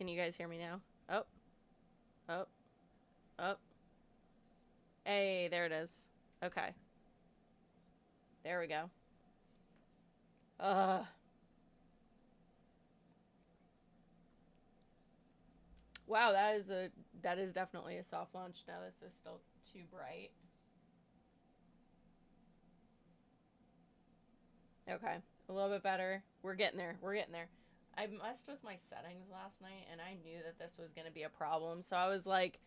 Can you guys hear me now? Oh. Oh. Oh. Hey, there it is. Okay. There we go. Wow, that is definitely a soft launch. Now this is still too bright. Okay, a little bit better. We're getting there. We're getting there. I messed with my settings last night, and I knew that this was going to be a problem. So I was like,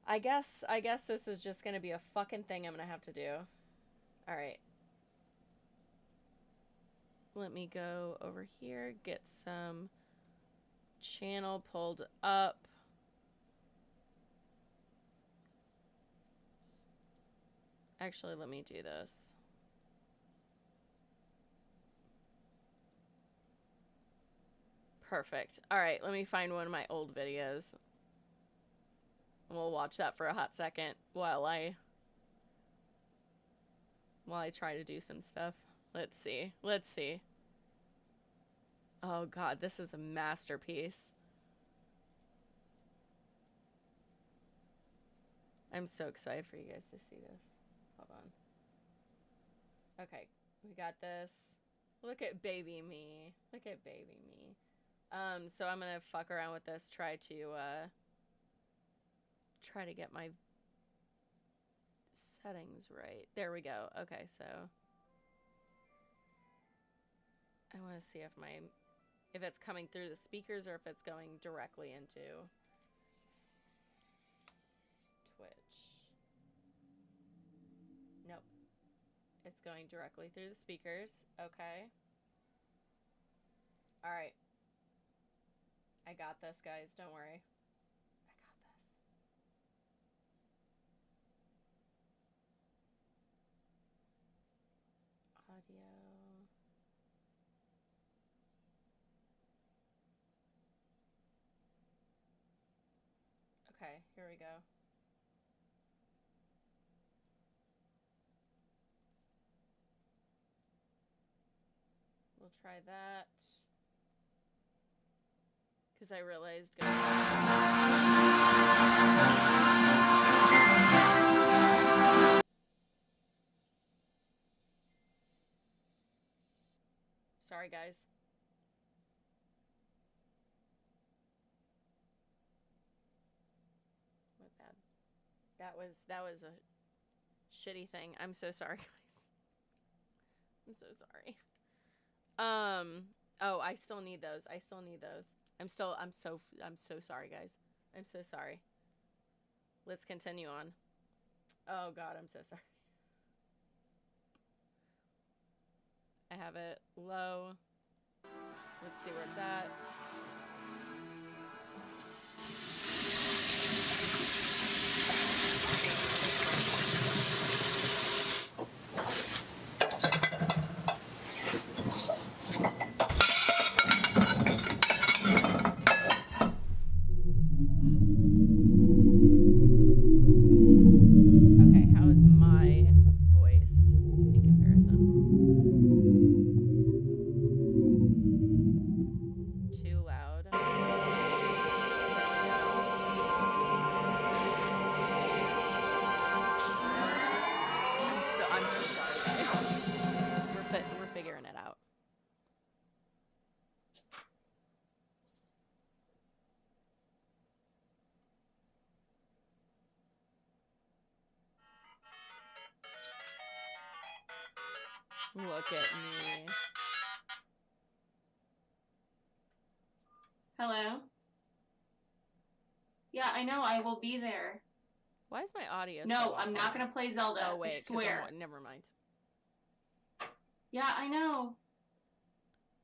I guess this is just going to be a fucking thing I'm going to have to do. All right. Let me go over here, get some channel pulled up. Actually, let me do this. Perfect. All right, let me find one of my old videos. We'll watch that for a hot second while I try to do some stuff. Let's see. Let's see. Oh god, this is a masterpiece. I'm so excited for you guys to see this. Hold on. Okay, we got this. Look at baby me. Look at baby me. So I'm gonna fuck around with this, try to get my settings right. There we go. Okay, so I want to see if it's coming through the speakers or if it's going directly into Twitch. Nope. It's going directly through the speakers. Okay. All right. I got this, guys. Don't worry. I got this. Audio. Okay, here we go. We'll try that. Because I realized... Sorry, guys. My bad. That was a shitty thing. I'm so sorry, guys. I'm so sorry. Oh, I still need those. I still need those. I'm so sorry, guys. I'm so sorry. Let's continue on. Oh god, I'm so sorry. I have it low. Let's see where it's at. Okay, how is my voice in comparison? Too loud. I'm so sorry, guys. We're figuring it out. Look at me. Hello? Yeah, I know. I will be there. Why is my audio No, so I'm awful? not going to play Zelda. Oh, wait. I swear. Never mind. Yeah, I know.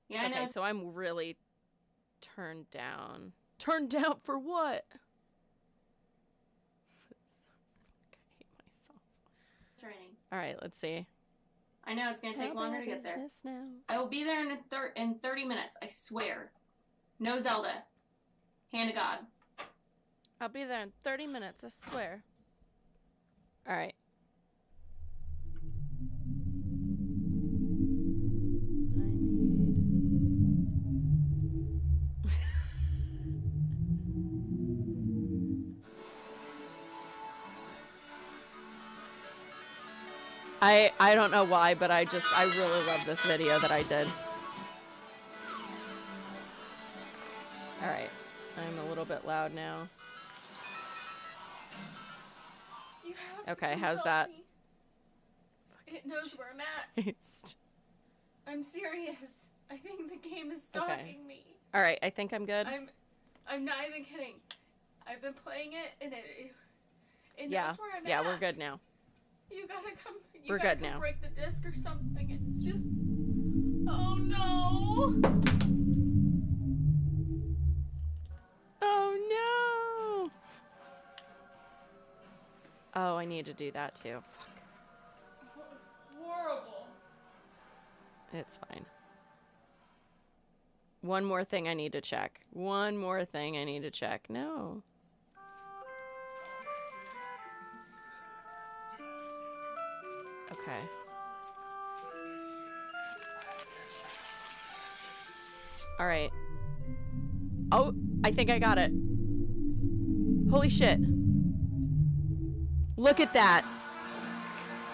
Yeah, I know. Okay, so I'm really turned down. Turned down for what? I hate myself. It's raining. All right, let's see. I know it's going to take longer to get there. This now? I will be there in 30 minutes. I swear. No Zelda. Hand of God. I'll be there in 30 minutes, I swear. All right. I don't know why, but I really love this video that I did. Alright. I'm a little bit loud now. You have Okay, to how's help that? me. It knows where I'm at. I'm serious. I think the game is stalking me. Alright, I think I'm good. I'm not even kidding. I've been playing it and it Yeah. knows where I'm at. Yeah, we're good now. You gotta come. We're good now. Break the disc or something. It's just. Oh no! Oh no! Oh, I need to do that too. Fuck. Horrible. It's fine. One more thing I need to check. One more thing I need to check. No. Okay. All right. Oh, I think I got it. Holy shit. Look at that.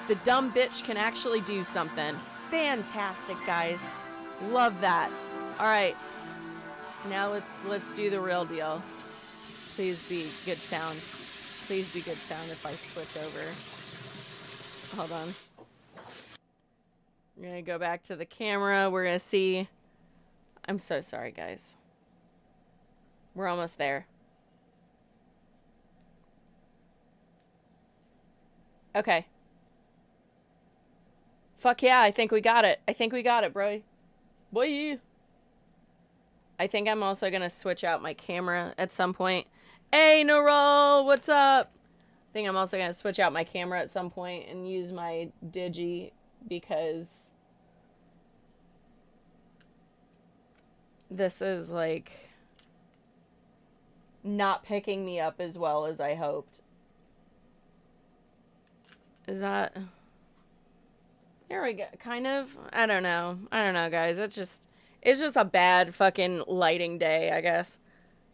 The dumb bitch can actually do something. Fantastic, guys. Love that. All right. Now let's do the real deal. Please be good sound. Please be good sound if I switch over. Hold on. We're gonna go back to the camera. We're gonna see. I'm so sorry, guys. We're almost there. Okay. Fuck yeah, I think we got it. I think we got it, bro. Boy. I think I'm also gonna switch out my camera at some point. Hey, Norol, what's up? I think I'm also gonna switch out my camera at some point and use my Digi because this is like not picking me up as well as I hoped. Is that... There we go. Kind of. I don't know. I don't know, guys. It's just a bad fucking lighting day, I guess.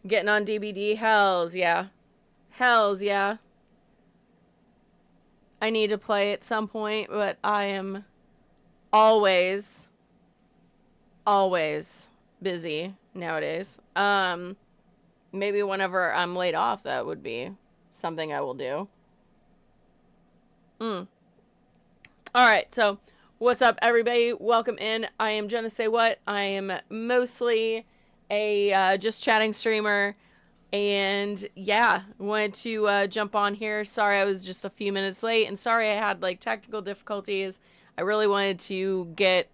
Getting on DBD. Hells yeah. Hells yeah. I need to play at some point, but I am always busy nowadays. Maybe whenever I'm laid off, that would be something I will do. Alright, so what's up, everybody? Welcome in. I am Jenna Say What. I am mostly a just chatting streamer. And yeah, wanted to jump on here. Sorry I was just a few minutes late. And sorry I had like technical difficulties. I really wanted to get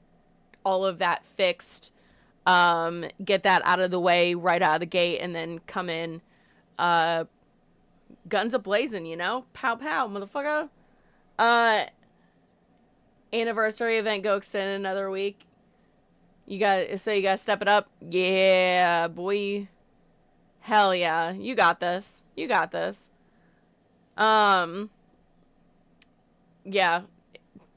all of that fixed. Get that out of the way right out of the gate. And then come in guns a-blazing, you know? Pow pow, motherfucker. Anniversary event go extend another week. You gotta step it up. Yeah, boy. Hell yeah. You got this. You got this. Yeah.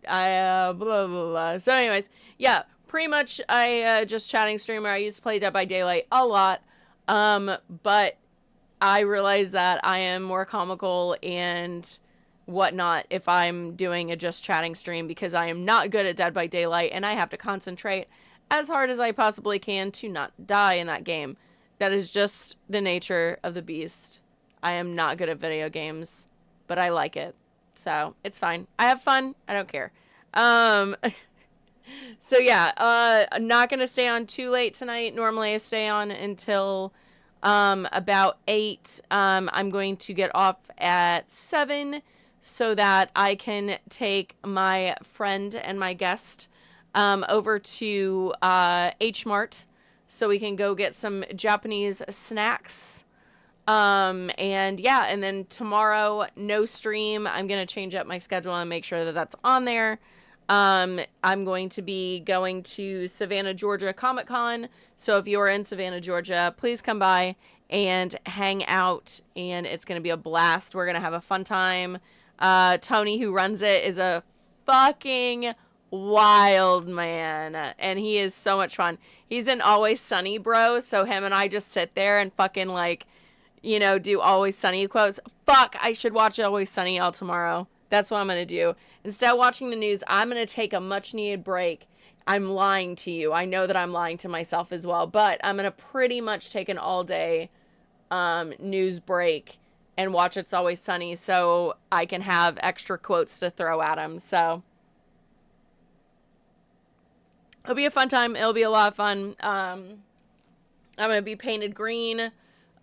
Blah, blah, blah. So anyways, yeah, pretty much just chatting streamer. I used to play Dead by Daylight a lot. But I realize that I am more comical and whatnot if I'm doing a just chatting stream because I am not good at Dead by Daylight and I have to concentrate as hard as I possibly can to not die in that game. That is just the nature of the beast. I am not good at video games, but I like it. So, it's fine. I have fun. I don't care. So yeah, I'm not going to stay on too late tonight. Normally I stay on until about 8. I'm going to get off at 7 so that I can take my friend and my guest over to H Mart so we can go get some Japanese snacks. And yeah, and then tomorrow, no stream. I'm going to change up my schedule and make sure that that's on there. I'm going to be going to Savannah, Georgia Comic-Con. So if you're in Savannah, Georgia, please come by and hang out. And it's going to be a blast. We're going to have a fun time. Tony, who runs it, is a fucking wild man, and he is so much fun. He's in Always Sunny, bro, so him and I just sit there and fucking, like, you know, do Always Sunny quotes. Fuck, I should watch Always Sunny all tomorrow. That's what I'm gonna do. Instead of watching the news, I'm going to take a much needed break. I'm lying to you. I know that I'm lying to myself as well, but I'm going to pretty much take an all day news break and watch It's Always Sunny so I can have extra quotes to throw at him. So it'll be a fun time. It'll be a lot of fun. I'm going to be painted green.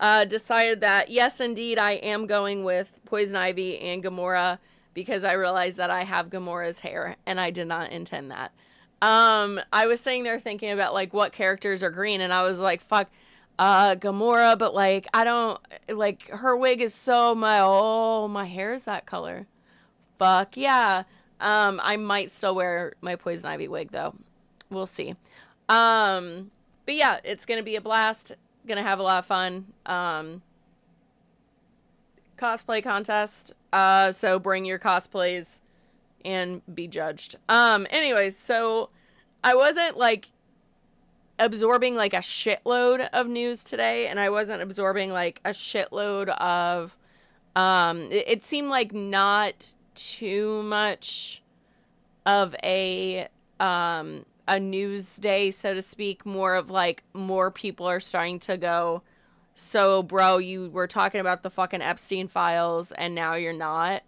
Decided that, yes, indeed, I am going with Poison Ivy and Gamora because I realized that I have Gamora's hair and I did not intend that. I was sitting there thinking about, like, what characters are green, and I was like, fuck, Gamora, but, like, I don't, like, her wig is so, my hair is that color. Fuck, yeah. I might still wear my Poison Ivy wig, though. We'll see. But yeah, it's gonna be a blast. Gonna have a lot of fun. Cosplay contest. So bring your cosplays and be judged. Anyways, so I wasn't like absorbing like a shitload of news today, and I wasn't absorbing like a shitload of it seemed like not too much of a news day, so to speak. More of like more people are starting to go, so bro, you were talking about the fucking Epstein files and now you're not.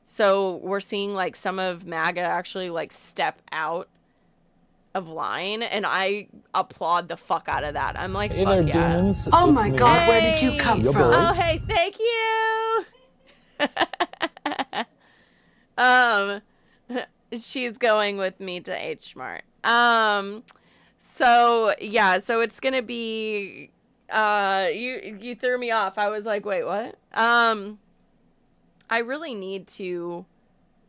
So we're seeing like some of MAGA actually like step out of line, and I applaud the fuck out of that. I'm like, hey fuck there, yeah. demons. Oh It's my me. god, Hey! where did you come Yo, from? boy. Oh, hey, thank you. She's going with me to H Mart. So yeah, so it's gonna be you threw me off. I was like, wait, what? I really need to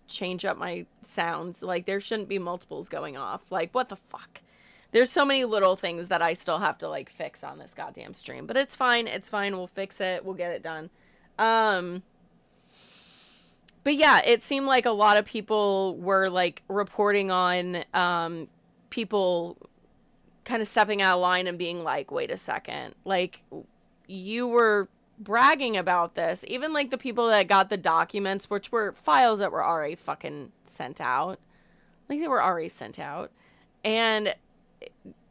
change up my sounds. Like, there shouldn't be multiples going off. Like, what the fuck? There's so many little things that I still have to like fix on this goddamn stream, but it's fine. It's fine. We'll fix it. We'll get it done. But yeah, it seemed like a lot of people were like reporting on people kind of stepping out of line and being like, wait a second, like, you were bragging about this. Even like the people that got the documents, which were files that were already fucking sent out. Like, they were already sent out. And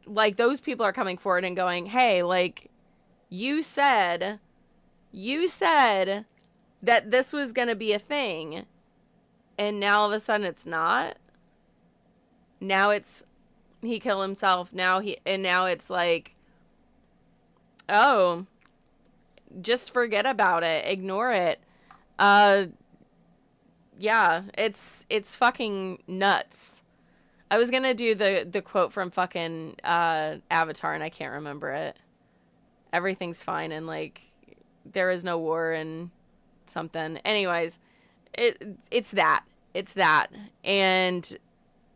like, those people are coming forward and going, hey, like, you said that this was going to be a thing, and now all of a sudden it's not. Now it's he killed himself. Now it's like, oh, just forget about it. Ignore it. Yeah, it's fucking nuts. I was going to do the quote from fucking Avatar, and I can't remember it. Everything's fine, and like, there is no war, and something. Anyways, it's that. And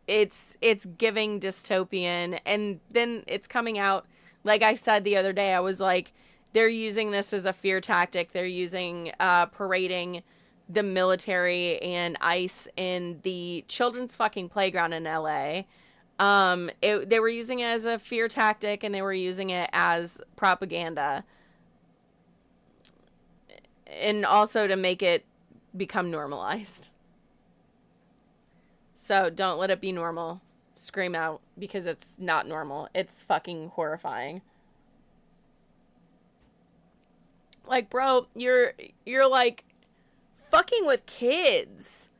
it's giving dystopian, and then it's coming out, like I said the other day, I was like, they're using this as a fear tactic. They're using parading the military and ICE in the children's fucking playground in LA. They were using it as a fear tactic, and they were using it as propaganda, and also to make it become normalized. So don't let it be normal. Scream out, because it's not normal. It's fucking horrifying. Like, bro, you're like fucking with kids.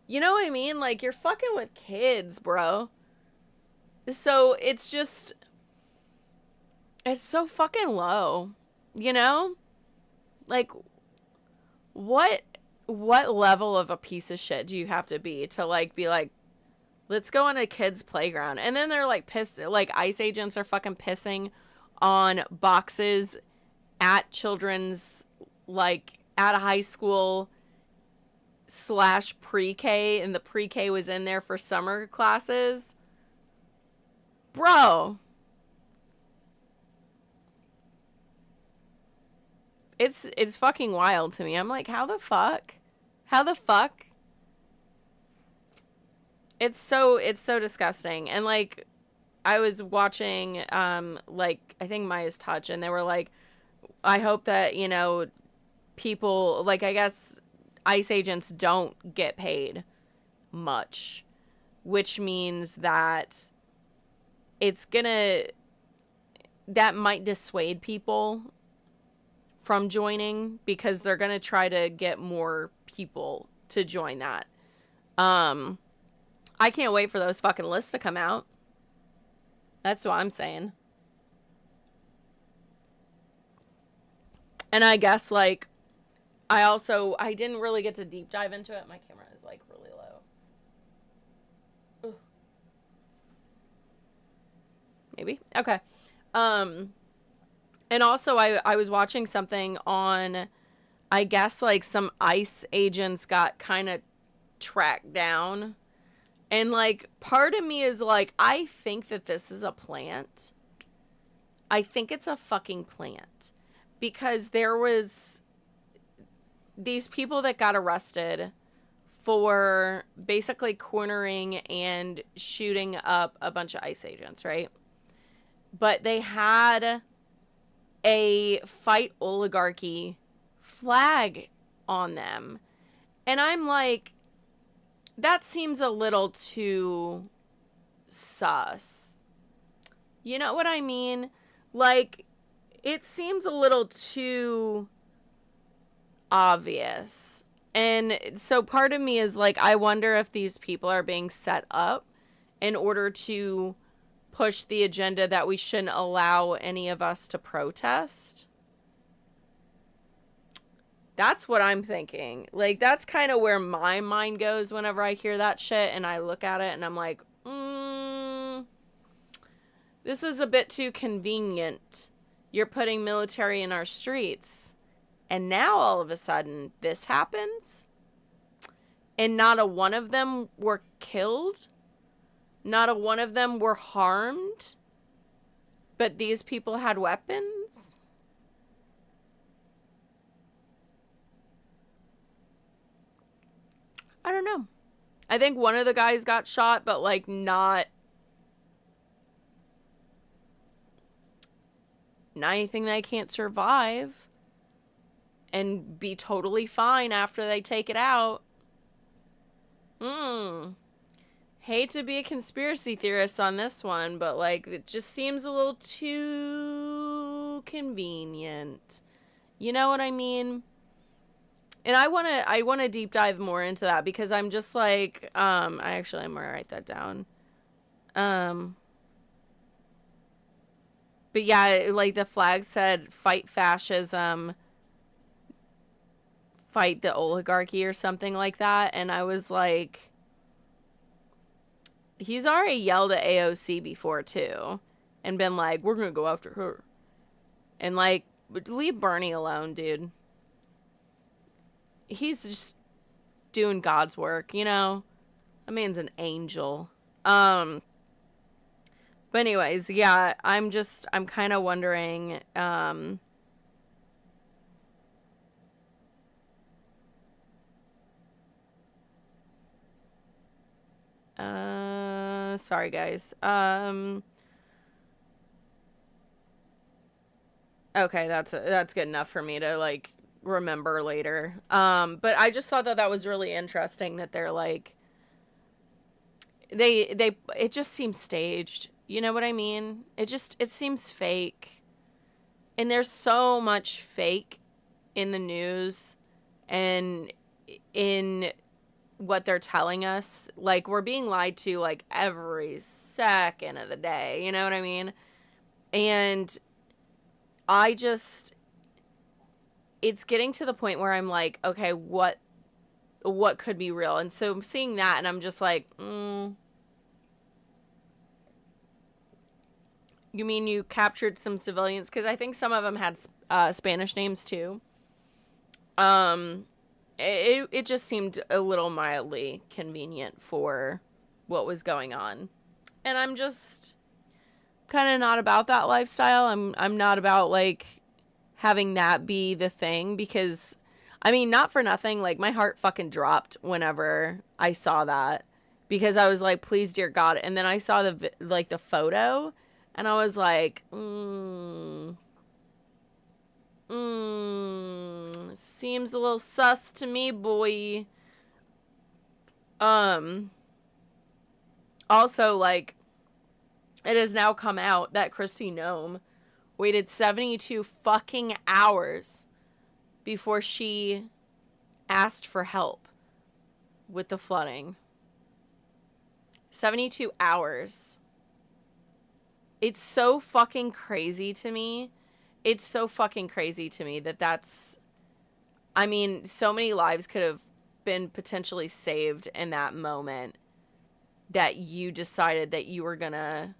You know what I mean? Like, you're fucking with kids, bro. So it's just, it's so fucking low, you know? Like, what level of a piece of shit do you have to be to like be like, let's go on a kid's playground? And then they're like pissed, like ICE agents are fucking pissing on boxes at children's, like at a high school / pre-K, and the pre-K was in there for summer classes. Bro. It's fucking wild to me. I'm like, how the fuck? It's so disgusting. And like, I was watching like, I think Maya's Touch, and they were like, I hope that, you know, people, like, I guess ICE agents don't get paid much, which means that that might dissuade people from joining because they're gonna try to get more people to join that. I can't wait for those fucking lists to come out. That's what I'm saying. And I guess, like, I didn't really get to deep dive into it. My camera is, like, really low. Ugh. Maybe? Okay. And also, I was watching something on, I guess, like, some ICE agents got kind of tracked down. And, like, part of me is like, I think that this is a plant. I think it's a fucking plant. Because there was these people that got arrested for basically cornering and shooting up a bunch of ICE agents, right? But they had a Fight Oligarchy flag on them. And I'm like, that seems a little too sus. You know what I mean? Like, it seems a little too obvious. And so part of me is like, I wonder if these people are being set up in order to push the agenda that we shouldn't allow any of us to protest. That's what I'm thinking. Like, that's kind of where my mind goes whenever I hear that shit and I look at it and I'm like, this is a bit too convenient. You're putting military in our streets. And now all of a sudden this happens. And not a one of them were killed. Not a one of them were harmed. But these people had weapons. I don't know. I think one of the guys got shot, but like not anything they can't survive and be totally fine after they take it out. Hate to be a conspiracy theorist on this one, but like it just seems a little too convenient. You know what I mean? And I want to deep dive more into that because I'm just like I'm gonna write that down. But yeah, like the flag said, fight fascism, fight the oligarchy or something like that. And I was like, he's already yelled at AOC before too. And been like, we're going to go after her. And like, leave Bernie alone, dude. He's just doing God's work, you know? That man's an angel. But anyways, yeah, I'm kind of wondering, sorry guys. Okay, that's good enough for me to like remember later. But I just thought that was really interesting that they're like, it just seems staged. You know what I mean? It seems fake. And there's so much fake in the news and in what they're telling us. Like, we're being lied to, like, every second of the day. You know what I mean? And it's getting to the point where I'm like, okay, what could be real? And so I'm seeing that and I'm just like, You mean you captured some civilians? Because I think some of them had Spanish names too. It just seemed a little mildly convenient for what was going on. And I'm just kind of not about that lifestyle. I'm not about like having that be the thing because I mean, not for nothing, like my heart fucking dropped whenever I saw that because I was like, please, dear God. And then I saw the photo and I was like, seems a little sus to me, boy. Also, like, it has now come out that Kristi Noem waited 72 fucking hours before she asked for help with the flooding. 72 hours. It's so fucking crazy to me. It's so fucking crazy to me that that's... I mean, so many lives could have been potentially saved in that moment that you decided that you were gonna,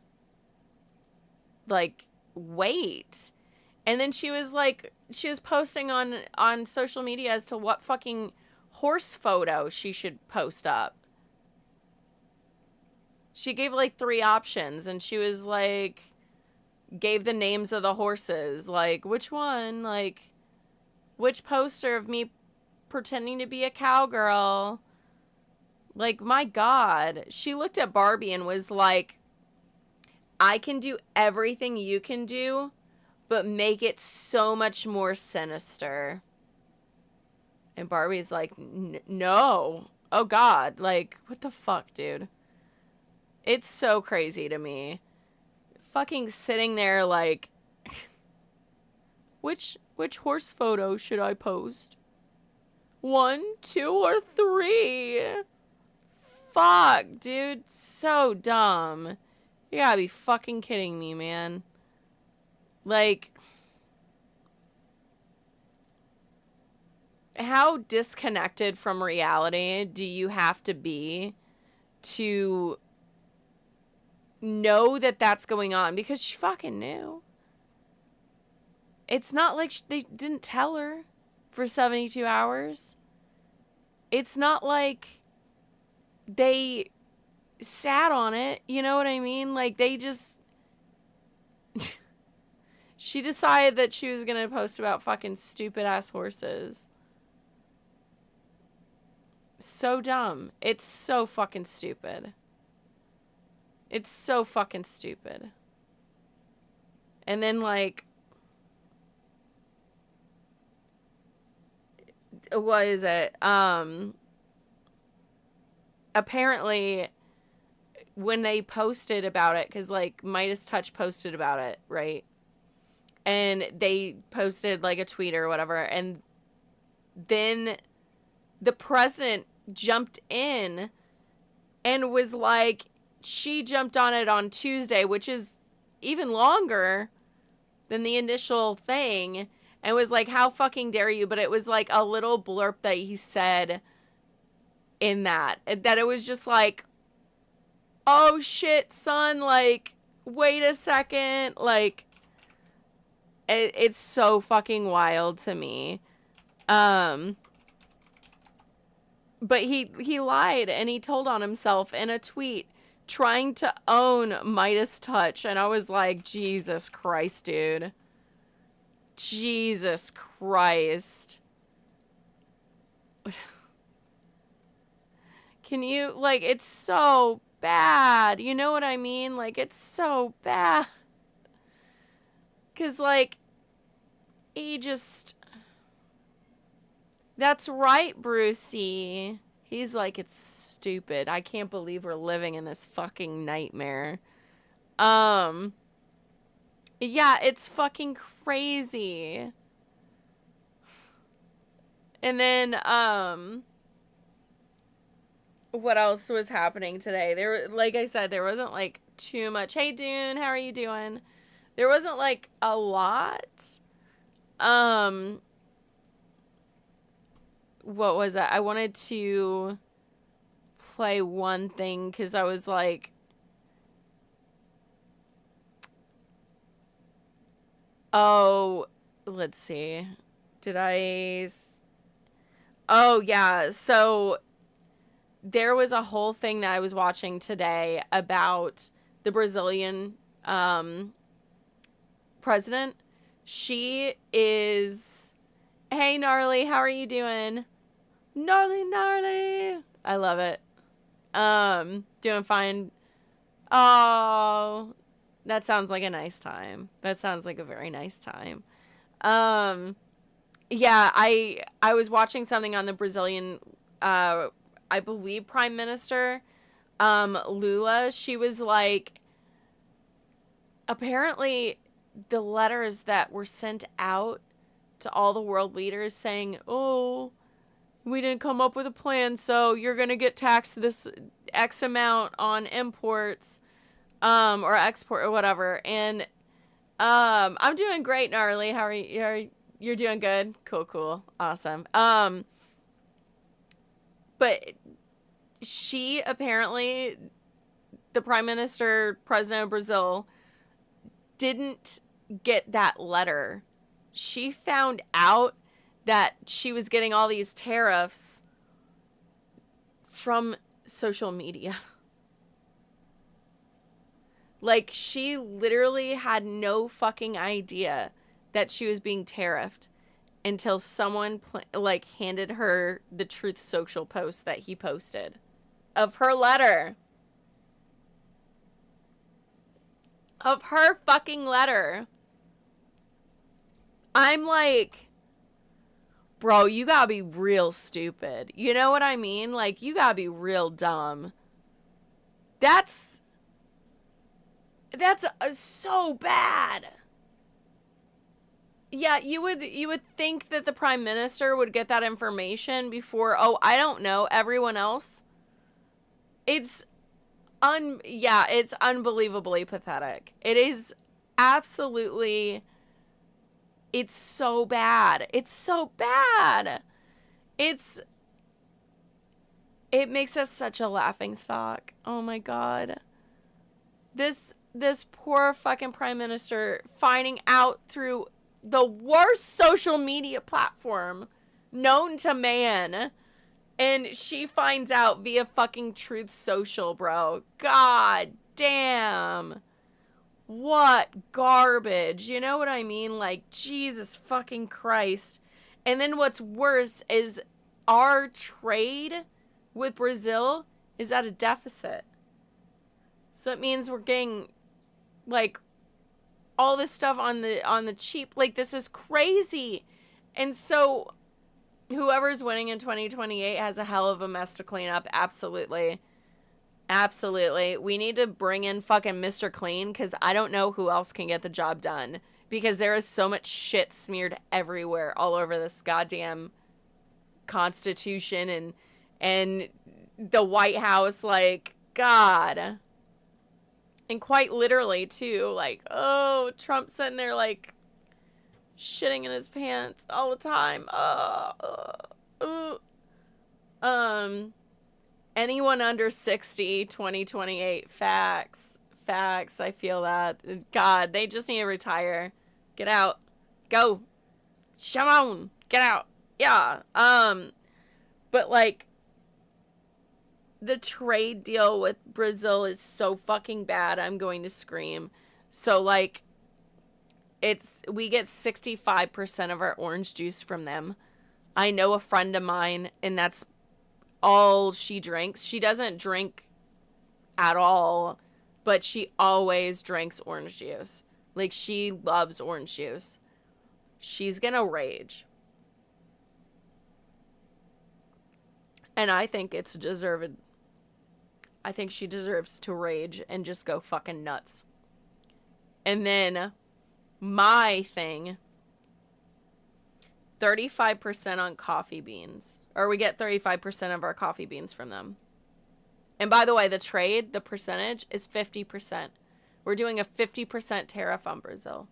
like, wait. And then she was posting on social media as to what fucking horse photo she should post up. She gave, like, 3 options, and she was, like, gave the names of the horses. Like, which one? Like, which poster of me pretending to be a cowgirl? Like, my God. She looked at Barbie and was like, I can do everything you can do, but make it so much more sinister. And Barbie's like, no. Oh, God. Like, what the fuck, dude? It's so crazy to me. Fucking sitting there like, which horse photo should I post? 1, 2, or 3? Fuck, dude. So dumb. You gotta be fucking kidding me, man. Like, how disconnected from reality do you have to be to know that that's going on? Because she fucking knew. It's not like they didn't tell her for 72 hours. It's not like they sat on it, you know what I mean? Like, they just... She decided that she was gonna post about fucking stupid-ass horses. So dumb. It's so fucking stupid. It's so fucking stupid. And then, like... What is it? Apparently, when they posted about it, because, like, Midas Touch posted about it, right? And they posted, like, a tweet or whatever, and then the president jumped in and was like, she jumped on it on Tuesday, which is even longer than the initial thing, and was like, how fucking dare you? But it was like a little blurb that he said in that it was just like, oh shit, son, like, wait a second, like, it's so fucking wild to me. But he lied, and he told on himself in a tweet trying to own Midas Touch, and I was like, Jesus Christ, dude. Jesus Christ. Can you, like, it's so bad. You know what I mean? Like, it's so bad. 'Cause, like, he just... That's right, Brucey. He's like, it's stupid. I can't believe we're living in this fucking nightmare. Yeah, it's fucking crazy. And then, what else was happening today? There, like I said, there wasn't, like, too much. Hey, Dune, how are you doing? There wasn't, like, a lot. What was it? I wanted to play one thing because I was like, oh, let's see. Oh, yeah. So there was a whole thing that I was watching today about the Brazilian president. She is... Hey, Gnarly, how are you doing? Gnarly. I love it. Doing fine. Oh, that sounds like a nice time. That sounds like a very nice time. Yeah, I was watching something on the Brazilian I believe, Prime Minister, Lula, she was like, apparently the letters that were sent out to all the world leaders saying, oh, we didn't come up with a plan, so you're going to get taxed this X amount on imports, or export or whatever. And, I'm doing great, Gnarly. How are you? You're doing good? Cool. Awesome. But she apparently, the Prime Minister, President of Brazil, didn't get that letter. She found out that she was getting all these tariffs from social media. Like, she literally had no fucking idea that she was being tariffed until someone, handed her the Truth Social post that he posted of her letter. Of her fucking letter. I'm like, bro, you gotta be real stupid. You know what I mean? Like, you gotta be real dumb. That's so bad. Yeah, you would think that the Prime Minister would get that information before, I don't know, everyone else. It's unbelievably pathetic. It is absolutely, it's so bad. It's so bad. It makes us such a laughingstock. Oh my God. This poor fucking Prime Minister finding out through the worst social media platform known to man. And she finds out via fucking Truth Social, bro. God damn. What garbage. You know what I mean? Like, Jesus fucking Christ. And then what's worse is our trade with Brazil is at a deficit. So it means we're getting, like, all this stuff on the cheap. Like, this is crazy. And so whoever's winning in 2028 has a hell of a mess to clean up. Absolutely. Absolutely. We need to bring in fucking Mr. Clean, because I don't know who else can get the job done. Because there is so much shit smeared everywhere, all over this goddamn Constitution and the White House. Like, God. And quite literally, too. Like, oh, Trump's sitting there, like, shitting in his pants all the time. Anyone under 60, 2028, facts. I feel that. God, they just need to retire. Get out. Go. Come on. Get out. Yeah. But, like, the trade deal with Brazil is so fucking bad, I'm going to scream. So, like, we get 65% of our orange juice from them. I know a friend of mine, and that's all she drinks. She doesn't drink at all, but she always drinks orange juice. Like, she loves orange juice. She's gonna rage. And I think it's deserved. I think she deserves to rage and just go fucking nuts. And then my thing, 35% on coffee beans. Or we get 35% of our coffee beans from them. And by the way, the trade, the percentage is 50%. We're doing a 50% tariff on Brazil.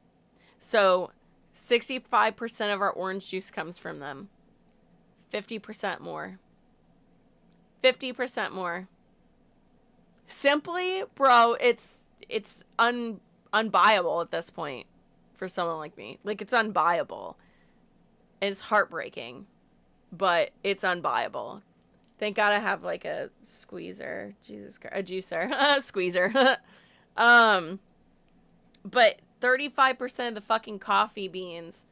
So 65% of our orange juice comes from them. 50% more. 50% more. Simply, bro, it's unbuyable at this point for someone like me. Like, it's unbuyable. And it's heartbreaking. But it's unbuyable. Thank God I have, like, a squeezer. Jesus Christ. A juicer. Squeezer. But 35% of the fucking coffee beans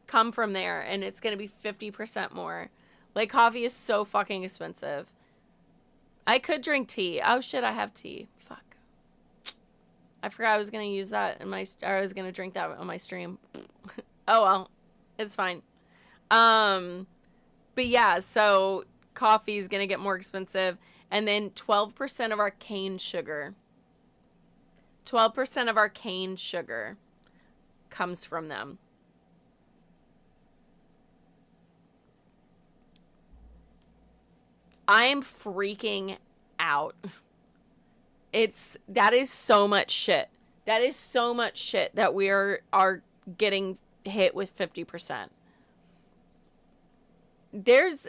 come from there. And it's going to be 50% more. Like, coffee is so fucking expensive. I could drink tea. Oh, shit, I have tea. Fuck. I forgot I was going to use that I was going to drink that on my stream. Oh, well. It's fine. But yeah, so coffee is going to get more expensive. And then 12% of our cane sugar. 12% of our cane sugar comes from them. I'm freaking out. That is so much shit. That is so much shit that we are getting hit with 50%.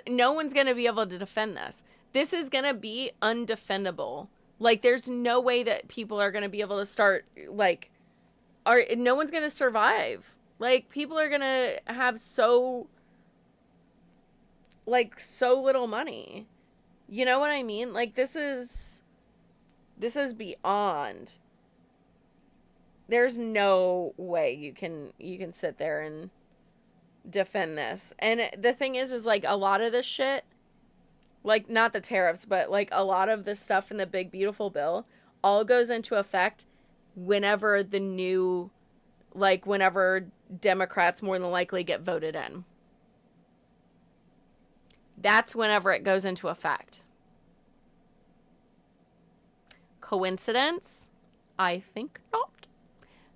No one's going to be able to defend this. This is going to be undefendable. Like, there's no way that people are going to be able to start, like, no one's going to survive. Like, people are going to have so little money. You know what I mean? Like, this is beyond. There's no way you can sit there and defend this. And the thing is like, a lot of this shit, like, not the tariffs, but like a lot of the stuff in the big beautiful bill all goes into effect whenever whenever Democrats more than likely get voted in. That's whenever it goes into effect. Coincidence? I think not.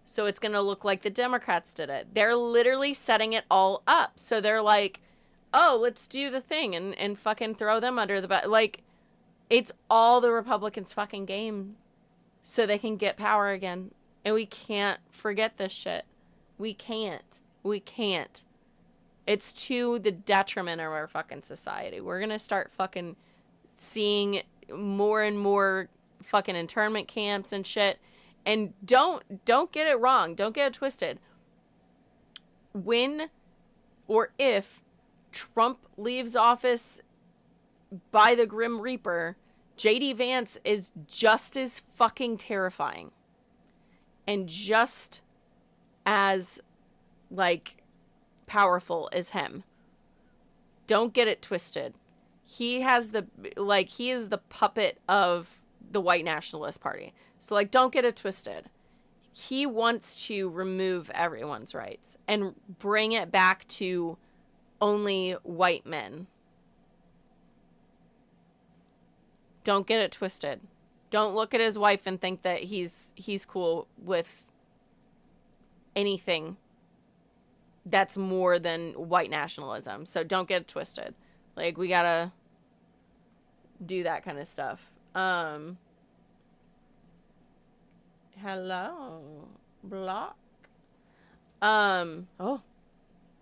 So it's going to look like the Democrats did it. They're literally setting it all up. So they're like, oh, let's do the thing and fucking throw them under the bus. Like, it's all the Republicans' fucking game so they can get power again. And we can't forget this shit. We can't. It's to the detriment of our fucking society. We're going to start fucking seeing more and more fucking internment camps and shit. And don't get it wrong. Don't get it twisted. When or if Trump leaves office by the Grim Reaper, J.D. Vance is just as fucking terrifying. And just as, like, powerful as him. Don't get it twisted. He is the puppet of the white nationalist party. So, like, don't get it twisted. He wants to remove everyone's rights and bring it back to only white men. Don't get it twisted. Don't look at his wife and think that he's cool with anything that's more than white nationalism. So don't get it twisted. Like, we gotta do that kind of stuff. Hello, block. Oh,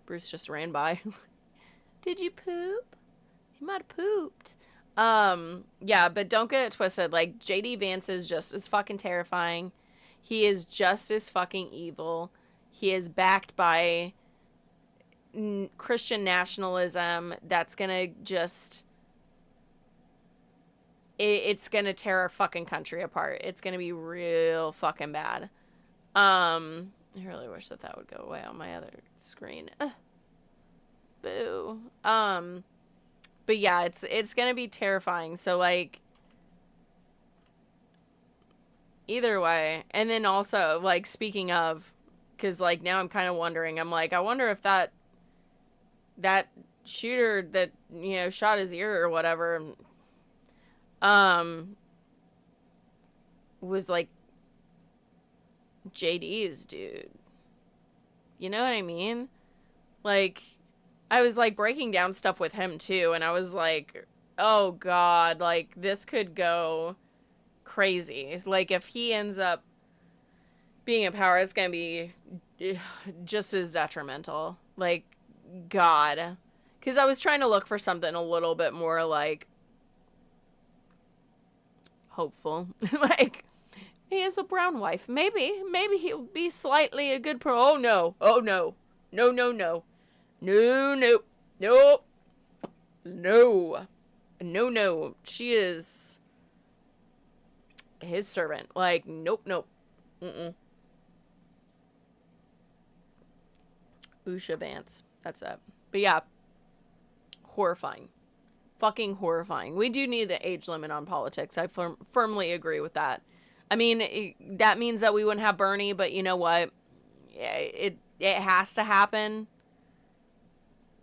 Bruce just ran by. Did you poop? He might have pooped. Yeah, but don't get it twisted. Like, J.D. Vance is just as fucking terrifying. He is just as fucking evil. He is backed by Christian nationalism that's gonna just... It's gonna tear our fucking country apart. It's gonna be real fucking bad. I really wish that would go away on my other screen. Boo. But yeah, it's gonna be terrifying. So, like, either way. And then also, like, speaking of, because, like, now I'm kind of wondering, I'm like, I wonder if that shooter that, you know, shot his ear or whatever, was, like, JD's dude. You know what I mean? Like, I was, like, breaking down stuff with him, too, and I was like, oh, God, like, this could go crazy. Like, if he ends up being in power, it's gonna be just as detrimental. Like, God. Because I was trying to look for something a little bit more, like, hopeful. Like, he has a brown wife. Maybe he'll be slightly a good oh no. Oh no. No. No. She is his servant. Like, nope. Usha Vance. That's it. But yeah. Horrifying. Fucking horrifying. We do need the age limit on politics. I firmly agree with that. I mean, that means that we wouldn't have Bernie, but you know what? It has to happen.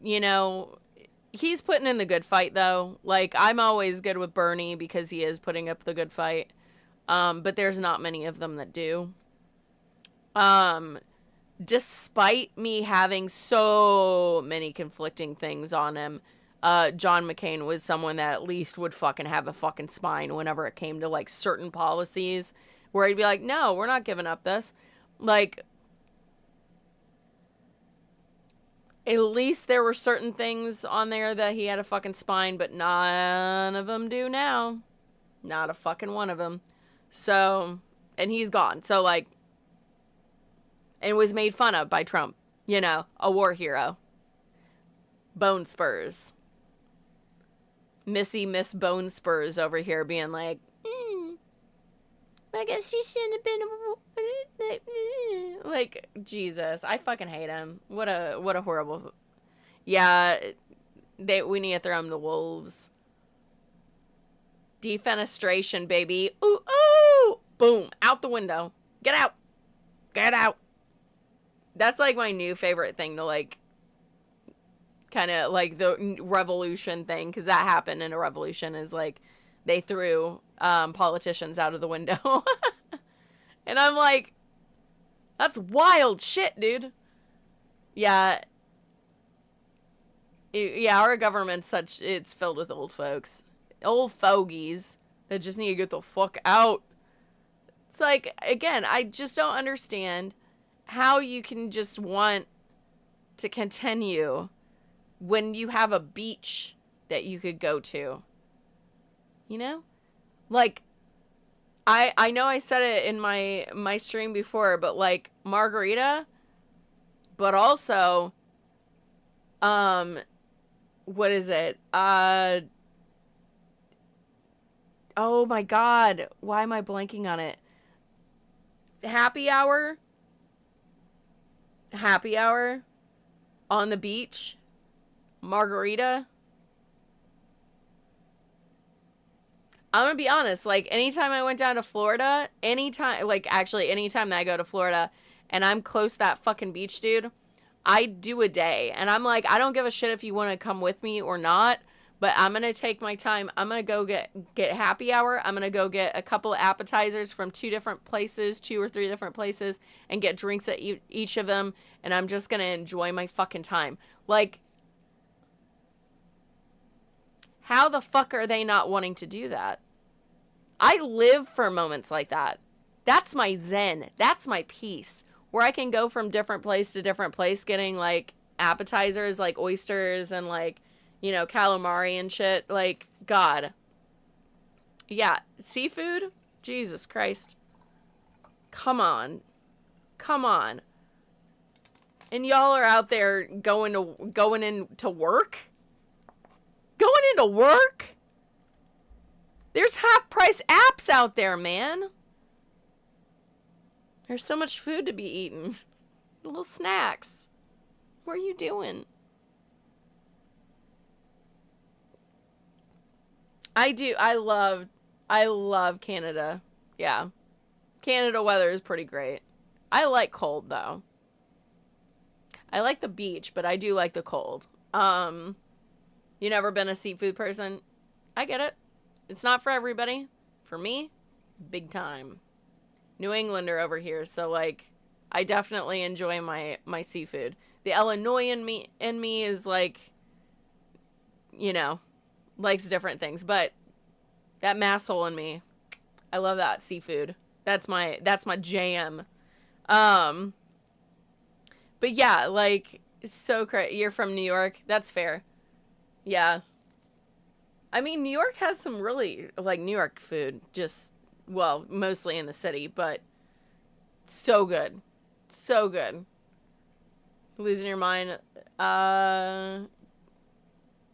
You know, he's putting in the good fight, though. Like, I'm always good with Bernie because he is putting up the good fight. But there's not many of them that do. Despite me having so many conflicting things on him, John McCain was someone that at least would fucking have a fucking spine whenever it came to, like, certain policies where he'd be like, no, we're not giving up this. Like, at least there were certain things on there that he had a fucking spine, but none of them do now. Not a fucking one of them. So, and he's gone. So, like, and was made fun of by Trump. You know, a war hero. Bone Spurs. Miss Bone Spurs over here being like, I guess you shouldn't have been like, Jesus, I fucking hate him. What a horrible. Yeah, we need to throw him to wolves. Defenestration, baby. Ooh, ooh, boom, out the window. Get out. Get out. That's like my new favorite thing to, like, kind of like the revolution thing, because that happened in a revolution, is like they threw politicians out of the window. And I'm like, that's wild shit, dude. Yeah. Yeah, our government's it's filled with old folks. Old fogies that just need to get the fuck out. It's like, again, I just don't understand how you can just want to continue when you have a beach that you could go to. You know? Like, I know I said it in my stream before, but, like, margarita, but also, what is it? Oh my God, why am I blanking on it? Happy hour on the beach, margarita. I'm gonna be honest, like, anytime I went down to Florida, anytime that I go to Florida and I'm close to that fucking beach, dude, I do a day. And I'm like, I don't give a shit if you want to come with me or not, but I'm gonna take my time. I'm gonna go get happy hour. I'm gonna go get a couple of appetizers from 2 or 3 different places, and get drinks at each of them, and I'm just gonna enjoy my fucking time. Like, how the fuck are they not wanting to do that? I live for moments like that. That's my zen. That's my peace. Where I can go from different place to different place getting, like, appetizers, like oysters and, like, you know, calamari and shit. Like, God. Yeah, seafood? Jesus Christ. Come on. Come on. And y'all are out there going into work? Going into work? There's half-price apps out there, man. There's so much food to be eaten. Little snacks. What are you doing? I love Canada. Yeah. Canada weather is pretty great. I like cold, though. I like the beach, but I do like the cold. You never been a seafood person? I get it. It's not for everybody. For me, big time. New Englander over here, so, like, I definitely enjoy my seafood. The Illinoisan in me is, like, you know, likes different things, but that masshole in me, I love that seafood. That's my jam. But yeah, like, it's so crazy. You're from New York? That's fair. Yeah. I mean, New York has some really, like, New York food, just, well, mostly in the city, but so good. So good. Losing your mind.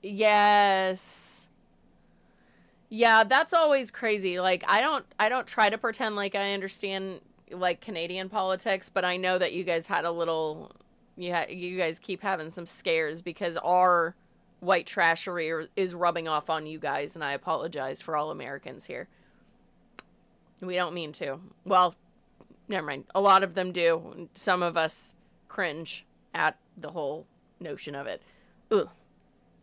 Yes. Yeah, that's always crazy. Like, I don't try to pretend like I understand, like, Canadian politics, but I know that you guys had a little, you guys keep having some scares because our white trashery is rubbing off on you guys, and I apologize for all Americans here. We don't mean to. Well, never mind. A lot of them do. Some of us cringe at the whole notion of it. Ugh.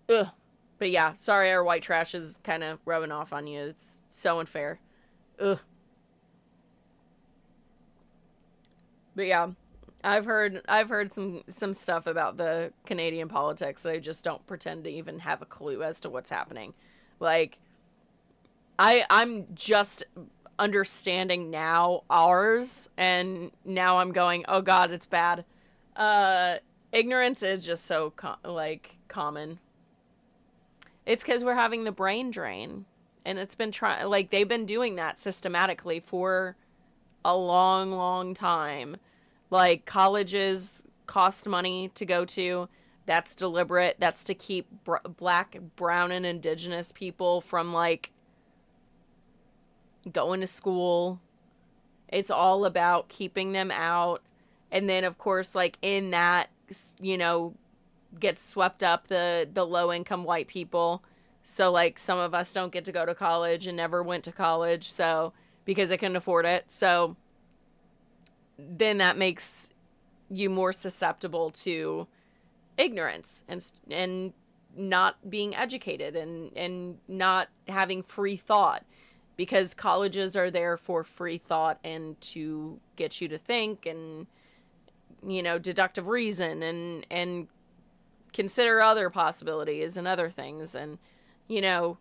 Ugh. But yeah, sorry our white trash is kind of rubbing off on you. It's so unfair. Ugh. But yeah, I've heard some stuff about the Canadian politics. I just don't pretend to even have a clue as to what's happening. Like, I'm just understanding now ours, and now I'm going, oh god, it's bad. Ignorance is just so common. It's because we're having the brain drain, and it's been they've been doing that systematically for a long, long time. Like, colleges cost money to go to. That's deliberate. That's to keep black, brown, and indigenous people from, like, going to school. It's all about keeping them out. And then, of course, like, in that, you know, gets swept up the low-income white people. So, like, some of us don't get to go to college and never went to college, so, because they couldn't afford it. So then that makes you more susceptible to ignorance and not being educated and not having free thought, because colleges are there for free thought and to get you to think and, you know, deductive reason and consider other possibilities and other things. And, you know,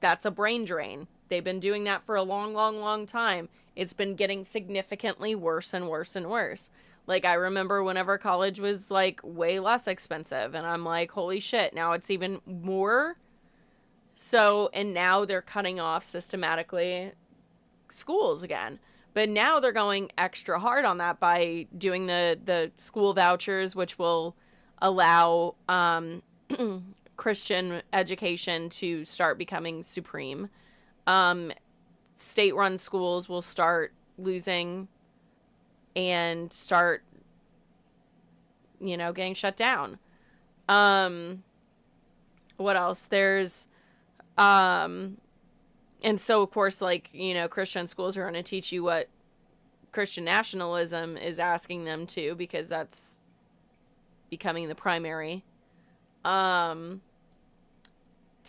that's a brain drain. They've been doing that for a long, long, long time. It's been getting significantly worse and worse and worse. Like, I remember whenever college was, like, way less expensive, and I'm like, holy shit, now it's even more. So, and now they're cutting off systematically schools again. But now they're going extra hard on that by doing the school vouchers, which will allow Christian education to start becoming supreme. State-run schools will start losing and start, you know, getting shut down. What else? There's, and so, of course, like, you know, Christian schools are going to teach you what Christian nationalism is asking them to, because that's becoming the primary. Too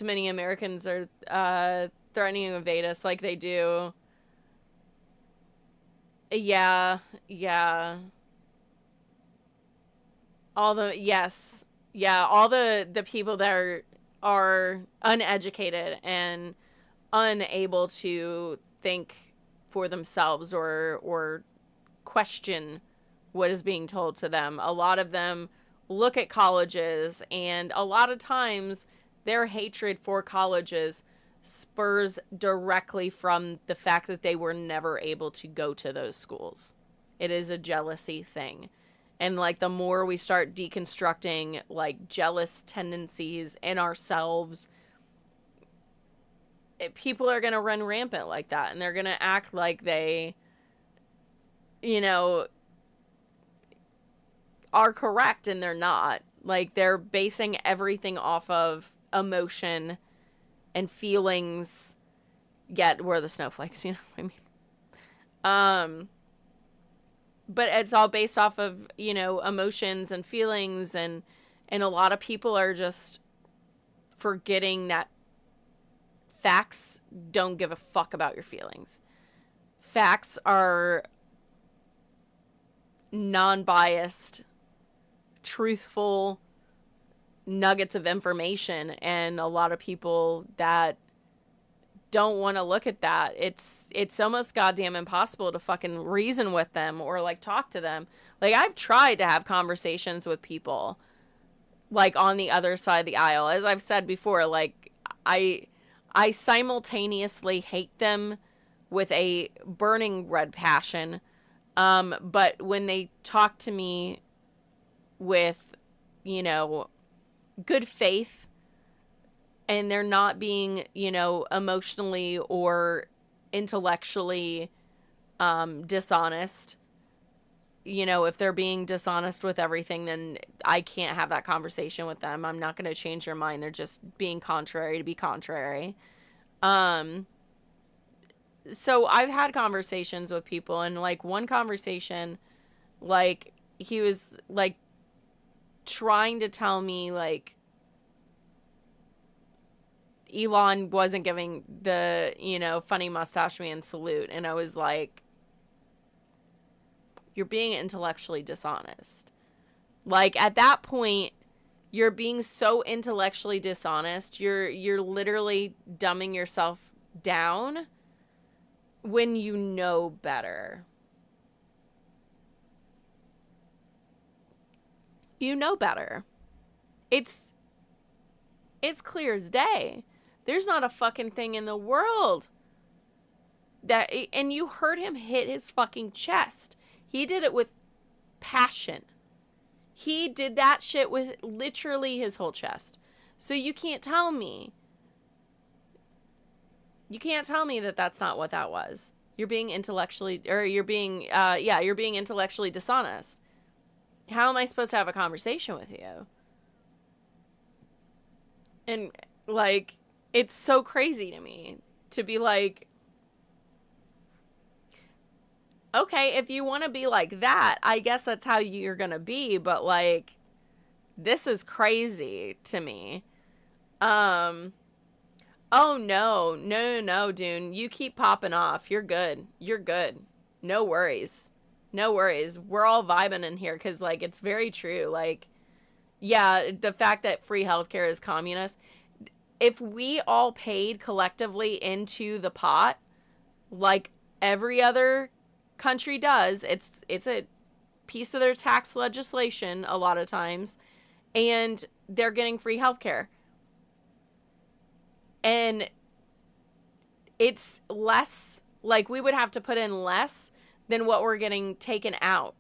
many Americans are, threatening to invade us like they do. Yeah. All the people that are uneducated and unable to think for themselves or question what is being told to them. A lot of them look at colleges, and a lot of times their hatred for colleges spurs directly from the fact that they were never able to go to those schools. It is a jealousy thing. And, like, the more we start deconstructing, like, jealous tendencies in ourselves, people are going to run rampant like that. And they're going to act like they, you know, are correct, and they're not. Like, they're basing everything off of emotion and feelings. Yet we're the snowflakes, you know what I mean? But it's all based off of, you know, emotions and feelings, and a lot of people are just forgetting that facts don't give a fuck about your feelings. Facts are non-biased, truthful nuggets of information, and a lot of people that don't want to look at that. It's almost goddamn impossible to fucking reason with them or, like, talk to them. Like, I've tried to have conversations with people, like, on the other side of the aisle. As I've said before, like, I simultaneously hate them with a burning red passion. But when they talk to me with, you know, good faith, and they're not being, you know, emotionally or intellectually dishonest, you know, if they're being dishonest with everything, then I can't have that conversation with them. I'm not going to change their mind. They're just being contrary to be contrary. So I've had conversations with people, and, like, one conversation, like, he was, like, trying to tell me, like, Elon wasn't giving the, funny mustache man salute. And I was like, you're being intellectually dishonest. Like, at that point, you're being so intellectually dishonest. You're literally dumbing yourself down when you know better. You know better. It's clear as day. There's not a fucking thing in the world that, and you heard him hit his fucking chest. He did it with passion. He did that shit with literally his whole chest. So you can't tell me. You can't tell me that that's not what that was. You're being intellectually dishonest. How am I supposed to have a conversation with you? And, like, it's so crazy to me to be like, okay, if you want to be like that, I guess that's how you're going to be. But, like, this is crazy to me. Oh, no, Dune. You keep popping off. You're good. No worries. We're all vibing in here because, like, it's very true. Like, yeah, the fact that free healthcare is communist. If we all paid collectively into the pot, like every other country does, it's a piece of their tax legislation a lot of times, and they're getting free healthcare. And it's less, like, we would have to put in less than what we're getting taken out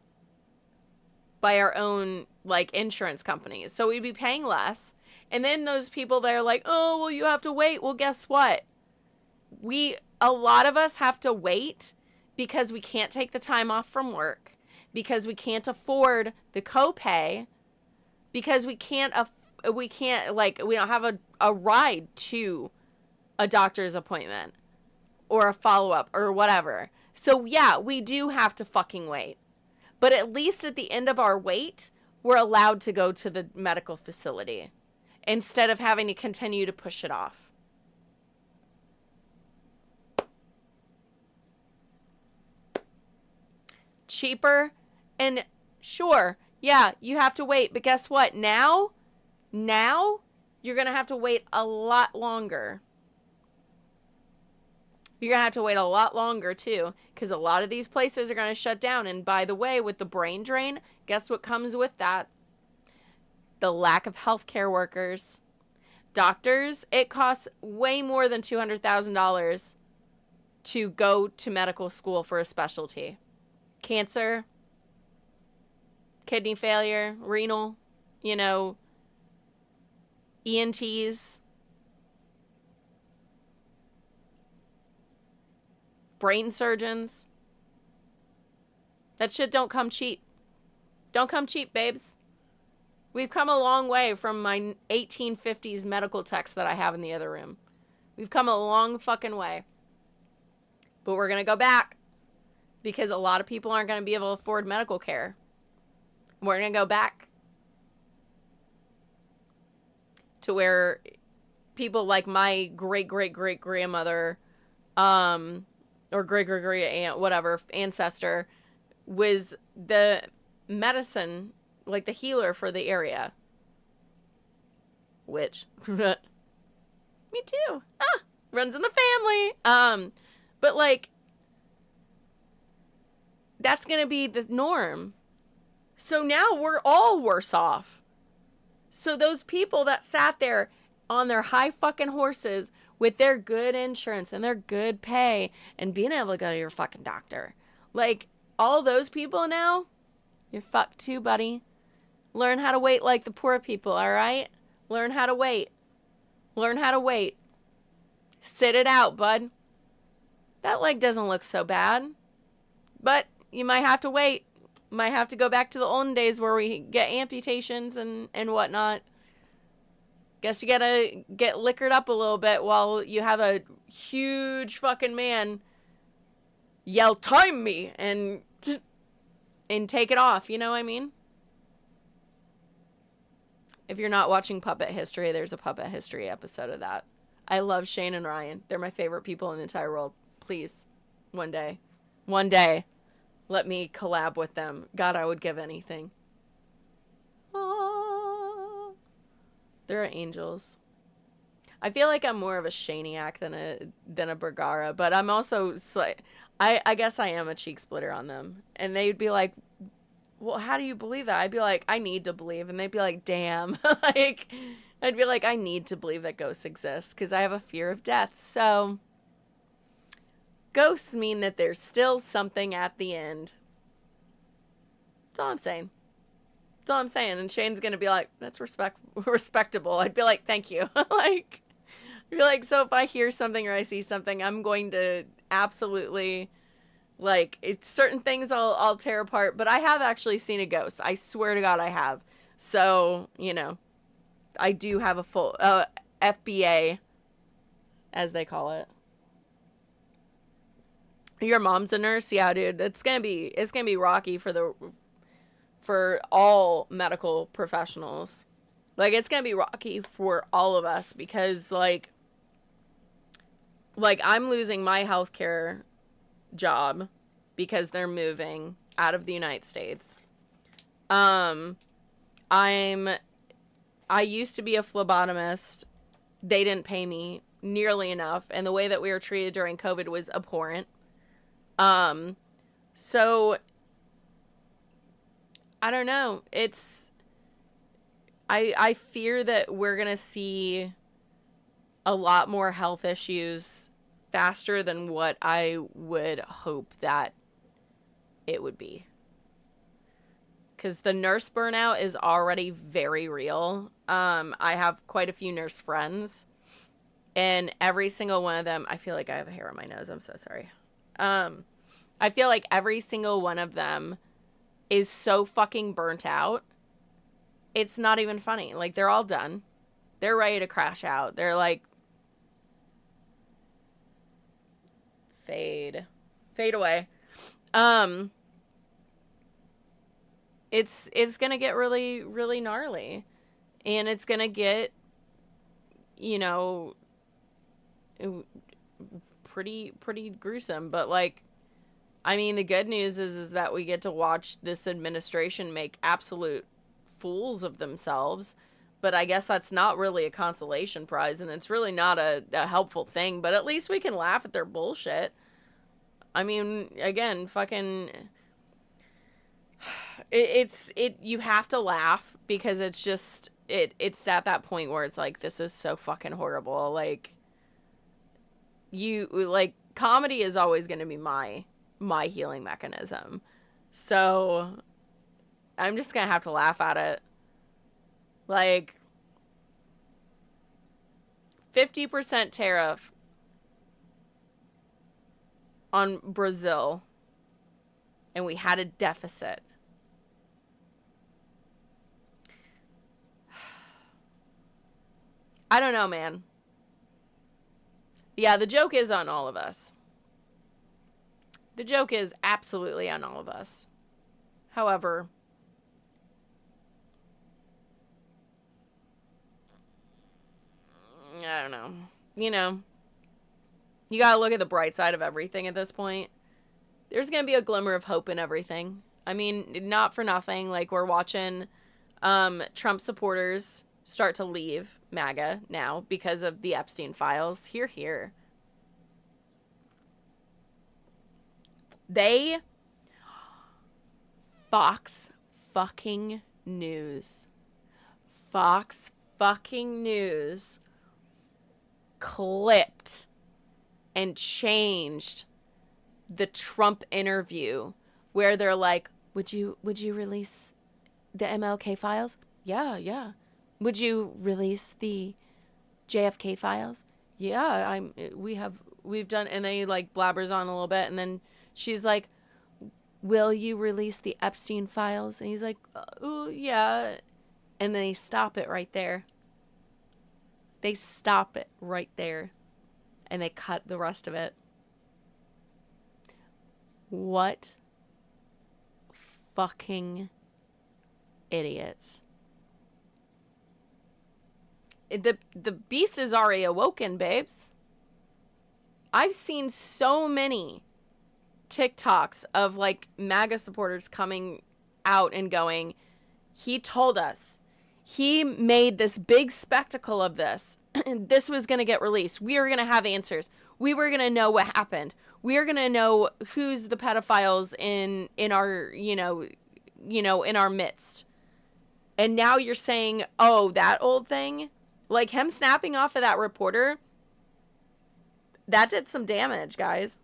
by our own, like, insurance companies. So we'd be paying less. And then those people that are like, oh, well, you have to wait. Well, guess what? A lot of us have to wait because we can't take the time off from work, because we can't afford the copay, because we don't have a ride to a doctor's appointment or a follow-up or whatever. So yeah, we do have to fucking wait. But at least at the end of our wait, we're allowed to go to the medical facility instead of having to continue to push it off. Cheaper, and sure, yeah, you have to wait. But guess what? Now you're going to have to wait a lot longer. You're going to have to wait a lot longer, too, because a lot of these places are going to shut down. And by the way, with the brain drain, guess what comes with that? The lack of healthcare workers. Doctors, it costs way more than $200,000 to go to medical school for a specialty. Cancer, kidney failure, renal, ENTs, brain surgeons. That shit don't come cheap. Don't come cheap, babes. We've come a long way from my 1850s medical text that I have in the other room. We've come a long fucking way. But we're going to go back because a lot of people aren't going to be able to afford medical care. We're going to go back to where people like my great-great-great-grandmother, or great-great-great-aunt, whatever, ancestor, was the medicine, like the healer for the area. Which, me too. Runs in the family. But like, that's going to be the norm. So now we're all worse off. So those people that sat there on their high fucking horses with their good insurance and their good pay and being able to go to your fucking doctor, like, all those people now, you're fucked too, buddy. Learn how to wait like the poor people, all right? Learn how to wait. Learn how to wait. Sit it out, bud. That leg doesn't look so bad. But you might have to wait. Might have to go back to the olden days where we get amputations and whatnot. Guess you gotta get liquored up a little bit while you have a huge fucking man yell, "Time me!" and take it off, you know what I mean? If you're not watching Puppet History, there's a Puppet History episode of that. I love Shane and Ryan. They're my favorite people in the entire world. Please, one day, let me collab with them. God, I would give anything. Aww. They're angels. I feel like I'm more of a Shaniac than a Bergara, but I'm also I guess I am a cheek splitter on them. And they'd be like, well, how do you believe that? I'd be like, I need to believe. And they'd be like, damn. Like, I'd be like, I need to believe that ghosts exist because I have a fear of death. So, ghosts mean that there's still something at the end. That's all I'm saying. That's all I'm saying. And Shane's going to be like, that's respectable. I'd be like, thank you. Like, I'd be like, so if I hear something or I see something, I'm going to absolutely... Like, it's certain things I'll tear apart, but I have actually seen a ghost. I swear to God I have. So, you know, I do have a full FBA, as they call it. Your mom's a nurse? Yeah, dude. It's gonna be rocky for all medical professionals. Like, it's gonna be rocky for all of us because like I'm losing my healthcare job because they're moving out of the United States. I used to be a phlebotomist. They didn't pay me nearly enough, and the way that we were treated during COVID was abhorrent. So I don't know. I fear that we're gonna see a lot more health issues faster than what I would hope that it would be. Because the nurse burnout is already very real. I have quite a few nurse friends. And every single one of them... I feel like I have a hair on my nose. I'm so sorry. I feel like every single one of them is so fucking burnt out. It's not even funny. Like, they're all done. They're ready to crash out. They're like... Fade away. It's gonna get really, really gnarly, and it's gonna get, you know, pretty gruesome. But like, I mean, the good news is that we get to watch this administration make absolute fools of themselves. But I guess that's not really a consolation prize, and it's really not a helpful thing. But at least we can laugh at their bullshit. I mean, again, fucking... You have to laugh because it's just... It's at that point where it's like, this is so fucking horrible. Like, comedy is always going to be my healing mechanism. So, I'm just going to have to laugh at it. Like, 50% tariff on Brazil, and we had a deficit. I don't know, man. Yeah, the joke is on all of us. The joke is absolutely on all of us. However... I don't know. You know, you gotta look at the bright side of everything at this point. There's gonna be a glimmer of hope in everything. I mean, not for nothing. Like, we're watching Trump supporters start to leave MAGA now because of the Epstein files. Here. Fox fucking News clipped and changed the Trump interview where they're like, would you release the MLK files? Yeah. Would you release the JFK files? Yeah, we've done, and then he like blabbers on a little bit, and then she's like, will you release the Epstein files? And he's like, oh yeah. And then they stop it right there. They stop it right there. And they cut the rest of it. What fucking idiots. the beast is already awoken, babes. I've seen so many TikToks of like MAGA supporters coming out and going, he told us, he made this big spectacle of this, and this was going to get released. We were going to have answers. We were going to know what happened. We are going to know who's the pedophiles in our, in our midst. And now you're saying, oh, that old thing? Like him snapping off of that reporter, that did some damage, guys.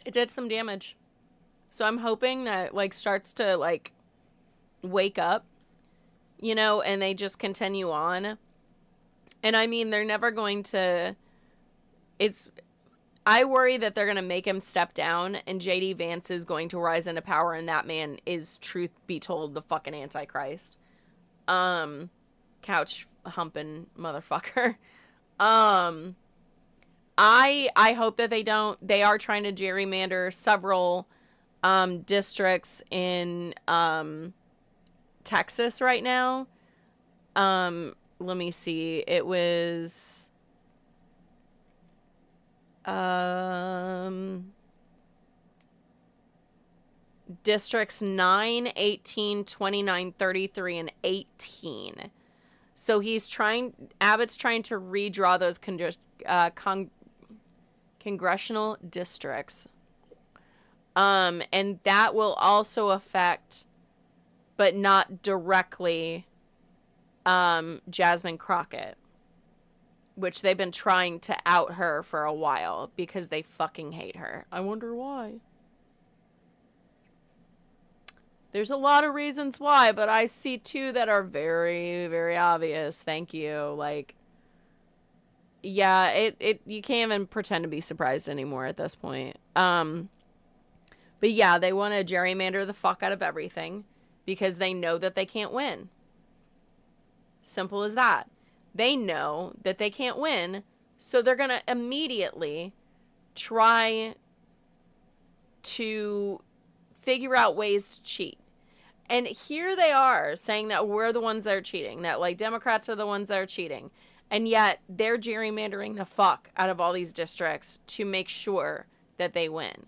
It did some damage. So I'm hoping that like starts to like wake up, and they just continue on. And I mean, they're never going to, I worry that they're going to make him step down and JD Vance is going to rise into power and that man is, truth be told, the fucking Antichrist. Couch humping motherfucker. I hope that they don't. They are trying to gerrymander several districts in Texas right now. Let me see. It was districts 9, 18, 29, 33, and 18. So Abbott's trying to redraw those congressional districts. And that will also affect, but not directly, Jasmine Crockett, which they've been trying to out her for a while because they fucking hate her. I wonder why. There's a lot of reasons why, but I see two that are very, very obvious. Thank you. Like, yeah, it you can't even pretend to be surprised anymore at this point. But yeah, they want to gerrymander the fuck out of everything because they know that they can't win. Simple as that. They know that they can't win, so they're going to immediately try to figure out ways to cheat. And here they are saying that we're the ones that are cheating, that like Democrats are the ones that are cheating. And yet they're gerrymandering the fuck out of all these districts to make sure that they win.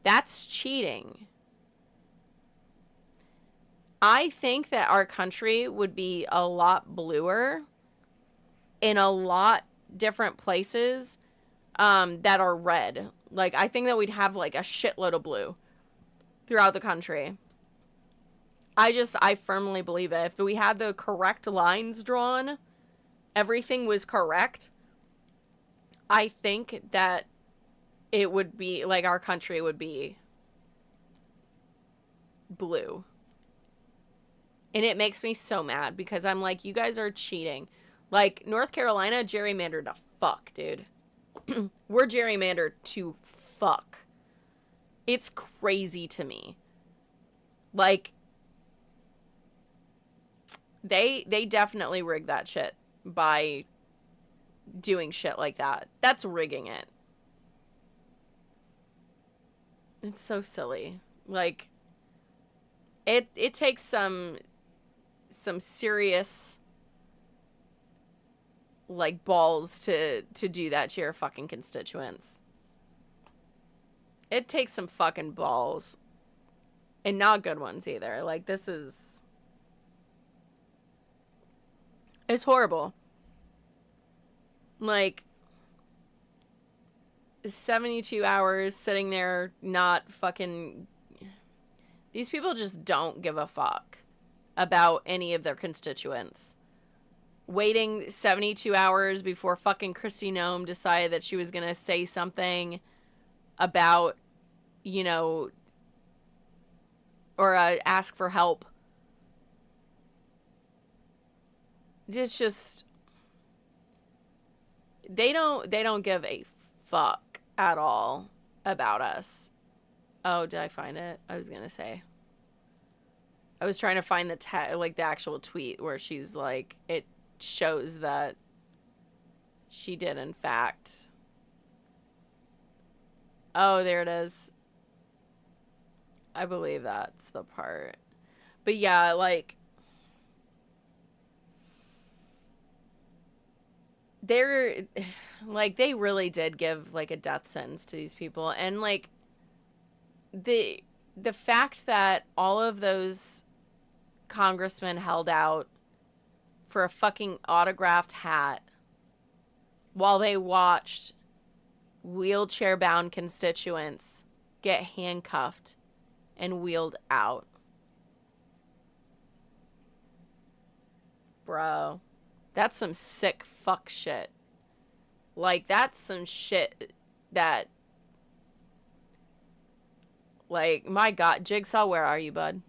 That's cheating. I think that our country would be a lot bluer in a lot different places that are red. Like, I think that we'd have like a shitload of blue throughout the country. I firmly believe it. If we had the correct lines drawn, everything was correct, I think that it would be, like, our country would be blue. And it makes me so mad because I'm like, you guys are cheating. Like, North Carolina gerrymandered to fuck, dude. We're gerrymandered to fuck. It's crazy to me. Like, they definitely rigged that shit by doing shit like that. That's rigging it. It's so silly. Like, it takes some serious, like, balls to do that to your fucking constituents. It takes some fucking balls. And not good ones either. Like, this is... It's horrible. Like, 72 hours sitting there not fucking... These people just don't give a fuck about any of their constituents. Waiting 72 hours before fucking Kristi Noem decided that she was gonna say something about, you know, or ask for help. It's just, they don't give a fuck at all about us. Oh, did I find it? I was gonna say. I was trying to find the the actual tweet where she's like, it shows that she did in fact. Oh, there it is. I believe that's the part. But yeah, like, they're, like, they really did give, like, a death sentence to these people. And, like, the fact that all of those congressmen held out for a fucking autographed hat while they watched wheelchair-bound constituents get handcuffed and wheeled out. Bro, that's some sick fuck shit. Like, that's some shit that, like, my God, Jigsaw, where are you, bud?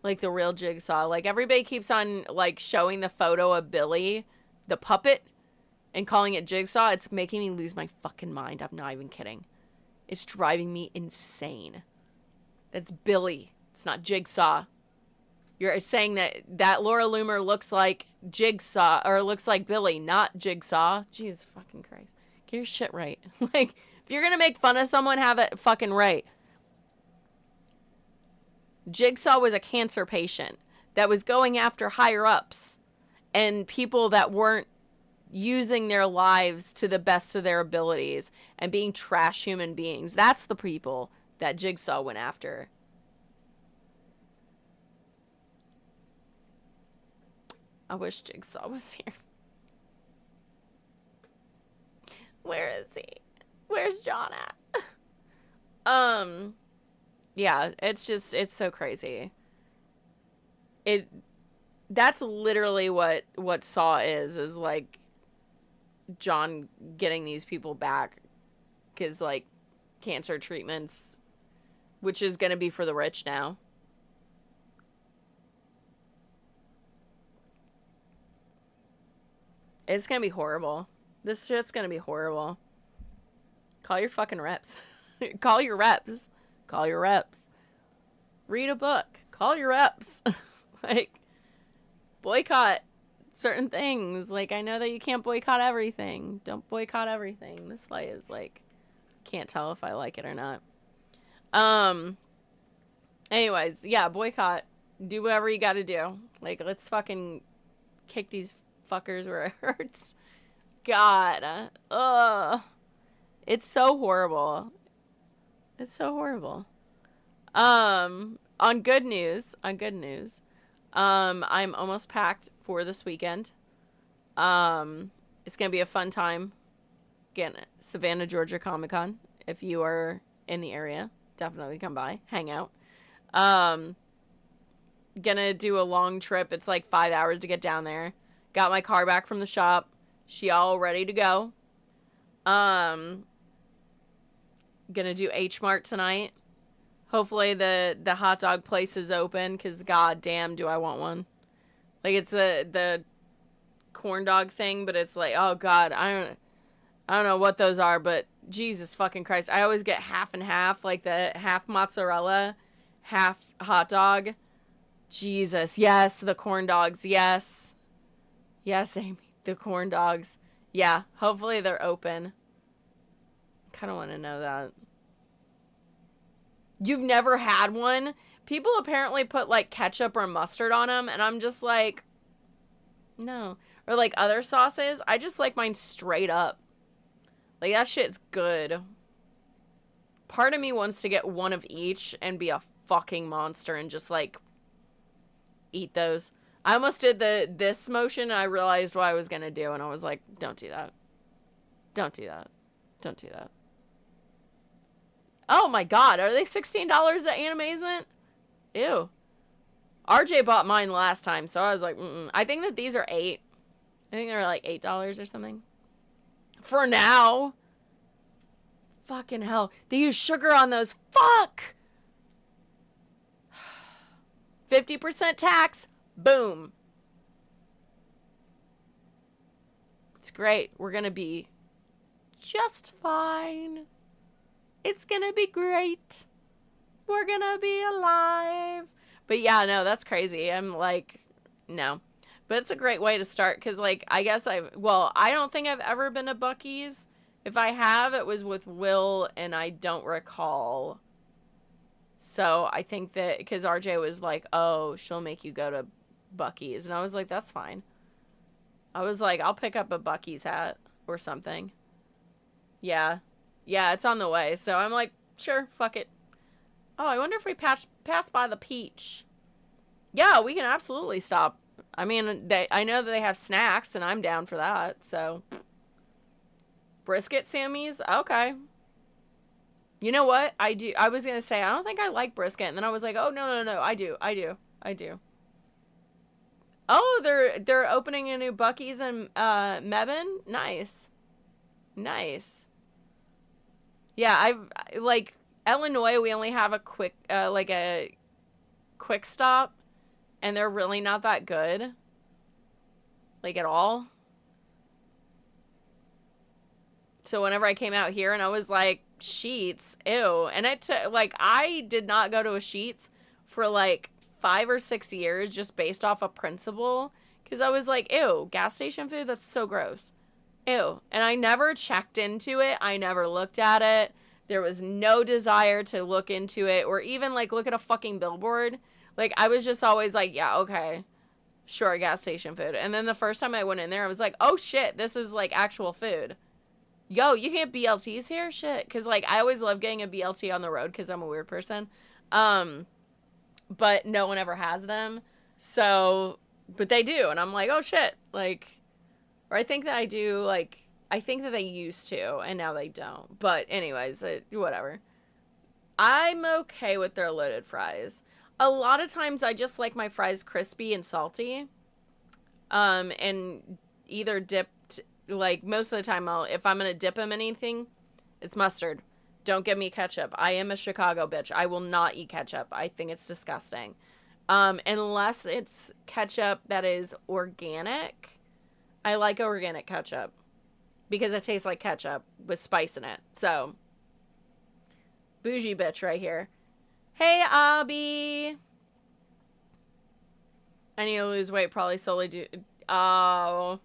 Like, the real Jigsaw. Like, everybody keeps on, like, showing the photo of Billy, the puppet, and calling it Jigsaw. It's making me lose my fucking mind. I'm not even kidding. It's driving me insane. That's Billy. It's not Jigsaw. You're saying that Laura Loomer looks like Jigsaw, or looks like Billy, not Jigsaw. Jesus fucking Christ. Get your shit right. Like, if you're gonna make fun of someone, have it fucking right. Jigsaw was a cancer patient that was going after higher-ups and people that weren't using their lives to the best of their abilities and being trash human beings. That's the people that Jigsaw went after. I wish Jigsaw was here. Where is he? Where's John at? Yeah, it's so crazy. That's literally what Saw is like John getting these people back, because, like, cancer treatments, which is going to be for the rich now. It's going to be horrible. This shit's going to be horrible. Call your fucking reps. Call your reps. Call your reps. Read a book. Call your reps. Like, boycott certain things. Like, I know that you can't boycott everything. Don't boycott everything. This light is, like, can't tell if I like it or not. Anyways, yeah, boycott. Do whatever you gotta do. Like, let's fucking kick these fuckers where it hurts. God. Ugh. It's so horrible. It's so horrible. On good news, I'm almost packed for this weekend. It's gonna be a fun time. Again, Savannah, Georgia Comic-Con. If you are in the area, definitely come by, hang out. Gonna do a long trip. It's like 5 hours to get down there. Got my car back from the shop. She all ready to go. Gonna do H Mart tonight. Hopefully the hot dog place is open, because god damn do I want one. Like, it's the corn dog thing, but it's like, oh god, I don't know what those are, but Jesus fucking Christ. I always get half and half, like the half mozzarella, half hot dog. Jesus, yes, the corn dogs, yes. Yes, Amy, the corn dogs. Yeah, hopefully they're open. Kind of want to know that. You've never had one? People apparently put, like, ketchup or mustard on them, and I'm just like, no. Or, like, other sauces. I just like mine straight up. Like, that shit's good. Part of me wants to get one of each and be a fucking monster and just, like, eat those. I almost did this motion, and I realized what I was gonna do, and I was like, don't do that. Don't do that. Don't do that. Oh my god, are they $16 at Animazement? Ew. RJ bought mine last time, so I was like, I think that these are $8. I think they're like $8 or something. For now. Fucking hell. They use sugar on those. Fuck! 50% tax. Boom. It's great. We're gonna be just fine. It's gonna be great. We're gonna be alive. But yeah, no, that's crazy. I'm like, no. But it's a great way to start, because, like, I guess I don't think I've ever been to Buc-ee's. If I have, it was with Will, and I don't recall So I think that because RJ was like, oh, she'll make you go to Buc-ee's. And I was like, that's fine. I was like, I'll pick up a Buc-ee's hat or something. Yeah. Yeah, it's on the way. So I'm like, sure, fuck it. Oh, I wonder if we pass by the Peach. Yeah, we can absolutely stop. I mean, I know that they have snacks, and I'm down for that, so. Brisket Sammy's? Okay. You know what? I was going to say, I don't think I like brisket, and then I was like, oh, no, I do. Oh, they're opening a new Buc-ee's in Mebane? Nice. Yeah, like, Illinois, we only have a quick stop, and they're really not that good. Like, at all. So whenever I came out here and I was like, Sheetz, ew. And I did not go to a Sheetz for like 5 or 6 years just based off a principle. Because I was like, ew, gas station food? That's so gross. Ew. And I never checked into it. I never looked at it. There was no desire to look into it or even like look at a fucking billboard. Like I was just always like, yeah, okay. Sure, gas station food. And then the first time I went in there, I was like, oh shit, this is like actual food. Yo, you can get BLTs here? Shit. Because, like, I always love getting a BLT on the road because I'm a weird person. But no one ever has them. So, but they do. And I'm like, oh, shit. Like, or I think that I do, like, I think that they used to, and now they don't. But anyways, whatever. I'm okay with their loaded fries. A lot of times I just like my fries crispy and salty. And either dipped, like, most of the time, if I'm going to dip them in anything, it's mustard. Don't give me ketchup. I am a Chicago bitch. I will not eat ketchup. I think it's disgusting. Unless it's ketchup that is organic. I like organic ketchup. Because it tastes like ketchup with spice in it. So, bougie bitch right here. Hey, Abby. I need to lose weight probably solely due... Oh...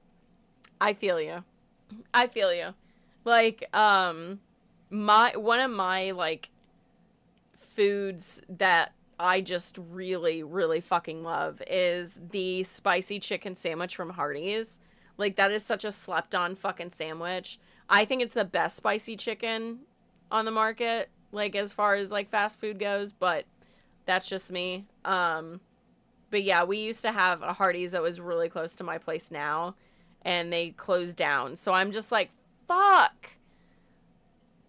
I feel you. Like, one of my, like, foods that I just really, really fucking love is the spicy chicken sandwich from Hardee's. Like, that is such a slept-on fucking sandwich. I think it's the best spicy chicken on the market, like, as far as, like, fast food goes, but that's just me. But yeah, we used to have a Hardee's that was really close to my place now, and they closed down. So I'm just like, fuck.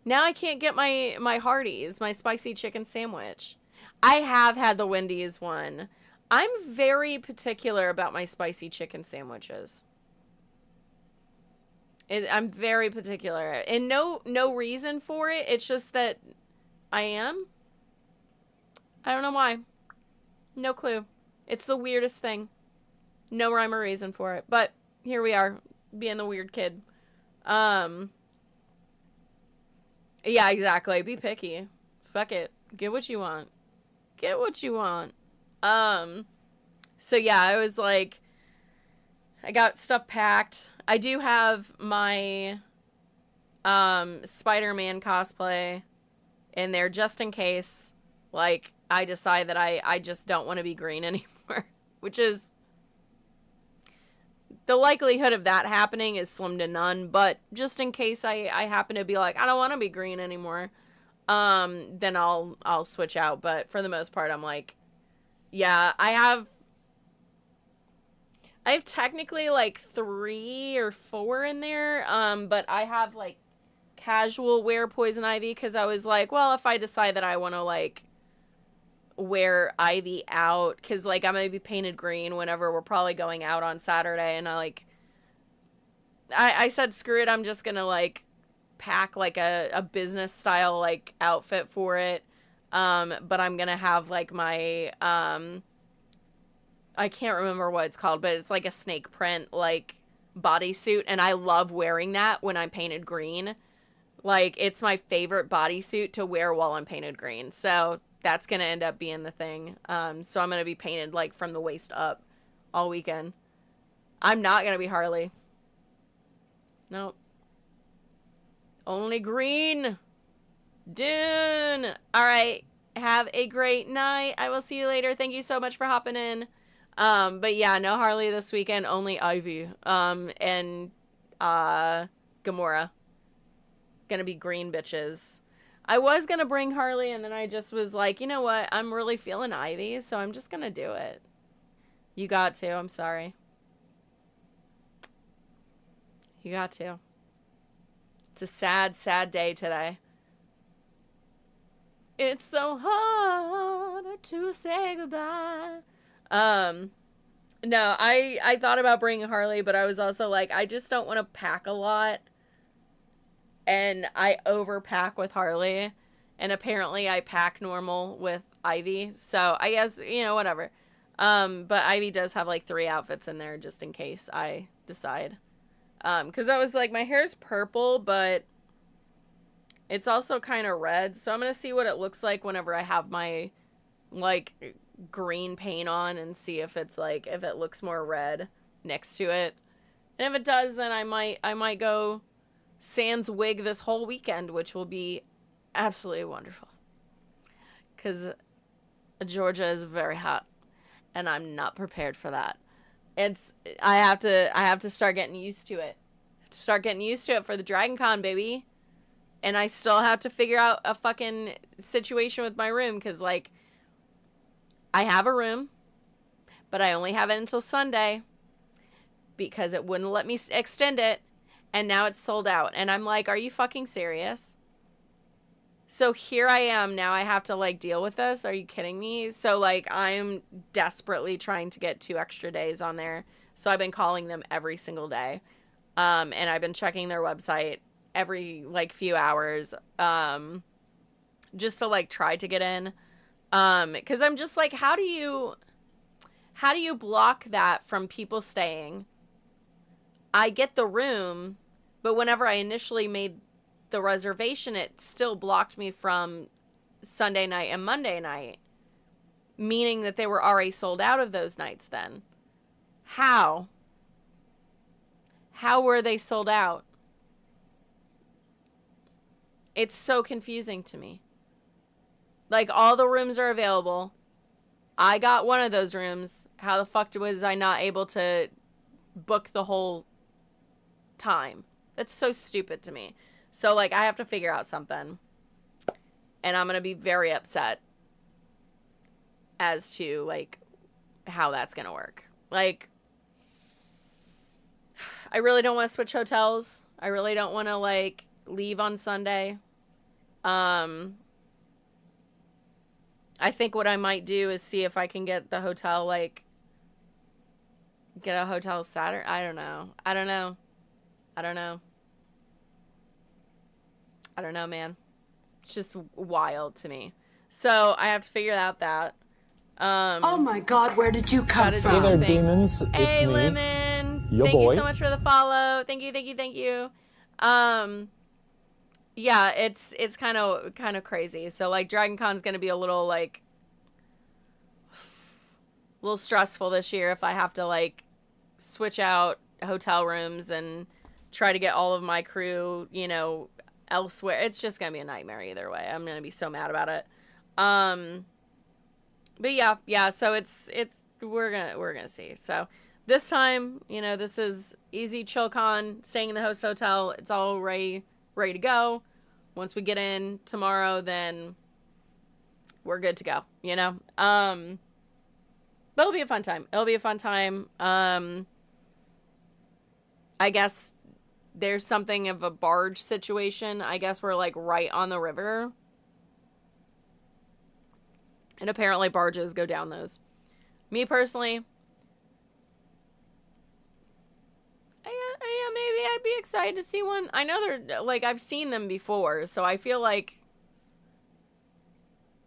Now I can't get my Hardee's, my spicy chicken sandwich. I have had the Wendy's one. I'm very particular about my spicy chicken sandwiches. I'm very particular. And no reason for it. It's just that I am. I don't know why. No clue. It's the weirdest thing. No rhyme or reason for it. But here we are, being the weird kid. Yeah, exactly. Be picky. Fuck it. Get what you want. So yeah, I was like, I got stuff packed. I do have my, Spider-Man cosplay in there just in case, like, I decide that I just don't want to be green anymore, which is... The likelihood of that happening is slim to none, but just in case I happen to be like, I don't want to be green anymore, then I'll switch out. But for the most part, I'm like, yeah, I have technically like 3 or 4 in there, but I have like casual wear Poison Ivy because I was like, well, if I decide that I want to like wear Ivy out, because like I'm gonna be painted green whenever we're probably going out on Saturday, and I said screw it, I'm just gonna like pack like a business style like outfit for it, but I'm gonna have like my I can't remember what it's called, but it's like a snake print like bodysuit, and I love wearing that when I'm painted green. Like, it's my favorite bodysuit to wear while I'm painted green, so that's going to end up being the thing. So I'm going to be painted, like, from the waist up all weekend. I'm not going to be Harley. Nope. Only green. Dune. All right. Have a great night. I will see you later. Thank you so much for hopping in. But yeah, no Harley this weekend, only Ivy. And Gamora. Gonna be green bitches. I was gonna bring Harley, and then I just was like, you know what? I'm really feeling Ivy, so I'm just gonna do it. You got to. I'm sorry. You got to. It's a sad, sad day today. It's so hard to say goodbye. No, I thought about bringing Harley, but I was also like, I just don't want to pack a lot. And I overpack with Harley. And apparently I pack normal with Ivy. So I guess, you know, whatever. But Ivy does have like 3 outfits in there just in case I decide. Because I was like, my hair's purple, but it's also kind of red. So I'm going to see what it looks like whenever I have my, like, green paint on and see if it's like, if it looks more red next to it. And if it does, then I might go sans wig this whole weekend, which will be absolutely wonderful. Because Georgia is very hot, and I'm not prepared for that. I have to start getting used to it. Start getting used to it for the Dragon Con, baby. And I still have to figure out a fucking situation with my room, because, like, I have a room, but I only have it until Sunday because it wouldn't let me extend it, and now it's sold out. And I'm like, are you fucking serious? So here I am, now I have to, like, deal with this. Are you kidding me? So, like, I'm desperately trying to get 2 extra days on there. So I've been calling them every single day. And I've been checking their website every, like, few hours, just to, like, try to get in. Because I'm just like, how do you block that from people staying? I get the room, but whenever I initially made the reservation, it still blocked me from Sunday night and Monday night, meaning that they were already sold out of those nights then. How were they sold out? It's so confusing to me. Like, all the rooms are available. I got one of those rooms. How the fuck was I not able to book the whole time? That's so stupid to me. So, like, I have to figure out something. And I'm going to be very upset as to, like, how that's going to work. Like, I really don't want to switch hotels. I really don't want to, like, leave on Sunday. I think what I might do is see if I can get the hotel, like, get a hotel Saturday. I don't know, man. It's just wild to me. So I have to figure out that. Oh my God, where did you come from? Hey there, demons. It's hey, me. Lemon. Yo, thank boy. you so much for the follow. Thank you. Yeah, it's kind of crazy. So, like, Dragon Con's gonna be a little stressful this year if I have to, like, switch out hotel rooms and try to get all of my crew, you know, elsewhere. It's just gonna be a nightmare either way. I'm gonna be so mad about it. But yeah. So we're gonna see. So this time, you know, this is easy chill con, staying in the host hotel. It's all ready to go. Once we get in tomorrow, then we're good to go, you know? But it'll be a fun time. I guess there's something of a barge situation. I guess we're, like, right on the river. And apparently barges go down those. Me personally, yeah, maybe I'd be excited to see one. I know they're, like, I've seen them before, so I feel like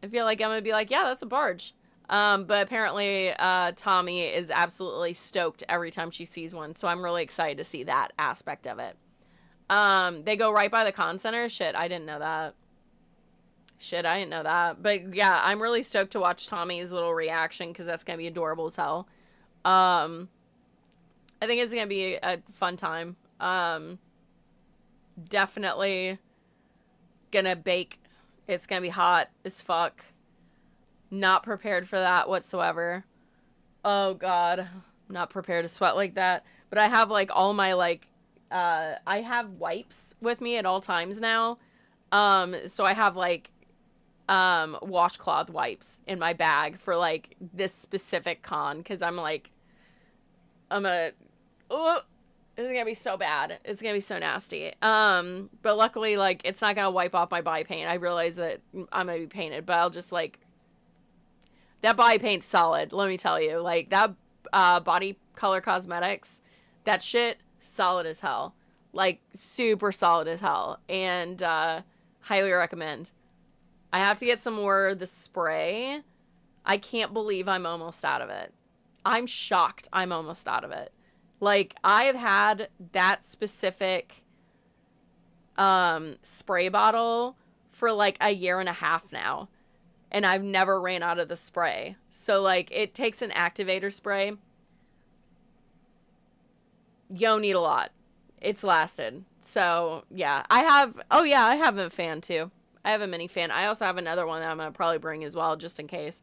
I'm gonna be like, yeah, that's a barge. But apparently, Tommy is absolutely stoked every time she sees one, so I'm really excited to see that aspect of it. They go right by the con center. Shit, I didn't know that. But yeah, I'm really stoked to watch Tommy's little reaction, because that's gonna be adorable as hell. I think it's gonna be a fun time. Definitely gonna bake. It's gonna be hot as fuck. Not prepared for that whatsoever. Oh God, not prepared to sweat like that. But I have like all my like, I have wipes with me at all times now. So I have like, washcloth wipes in my bag for like this specific con. Cause I'm like, it's gonna be so bad. It's gonna be so nasty. But luckily like it's not gonna wipe off my body paint. I realize that I'm gonna be painted, but I'll just like, that body paint's solid, let me tell you. Like, that Body Color Cosmetics, that shit, solid as hell. Like, super solid as hell. And highly recommend. I have to get some more of the spray. I can't believe I'm almost out of it. I'm shocked I'm almost out of it. Like, I have had that specific spray bottle for like a year and a half now. And I've never ran out of the spray. So, like, it takes an activator spray. You don't need a lot. It's lasted. So, yeah. I have a fan, too. I have a mini fan. I also have another one that I'm going to probably bring as well, just in case.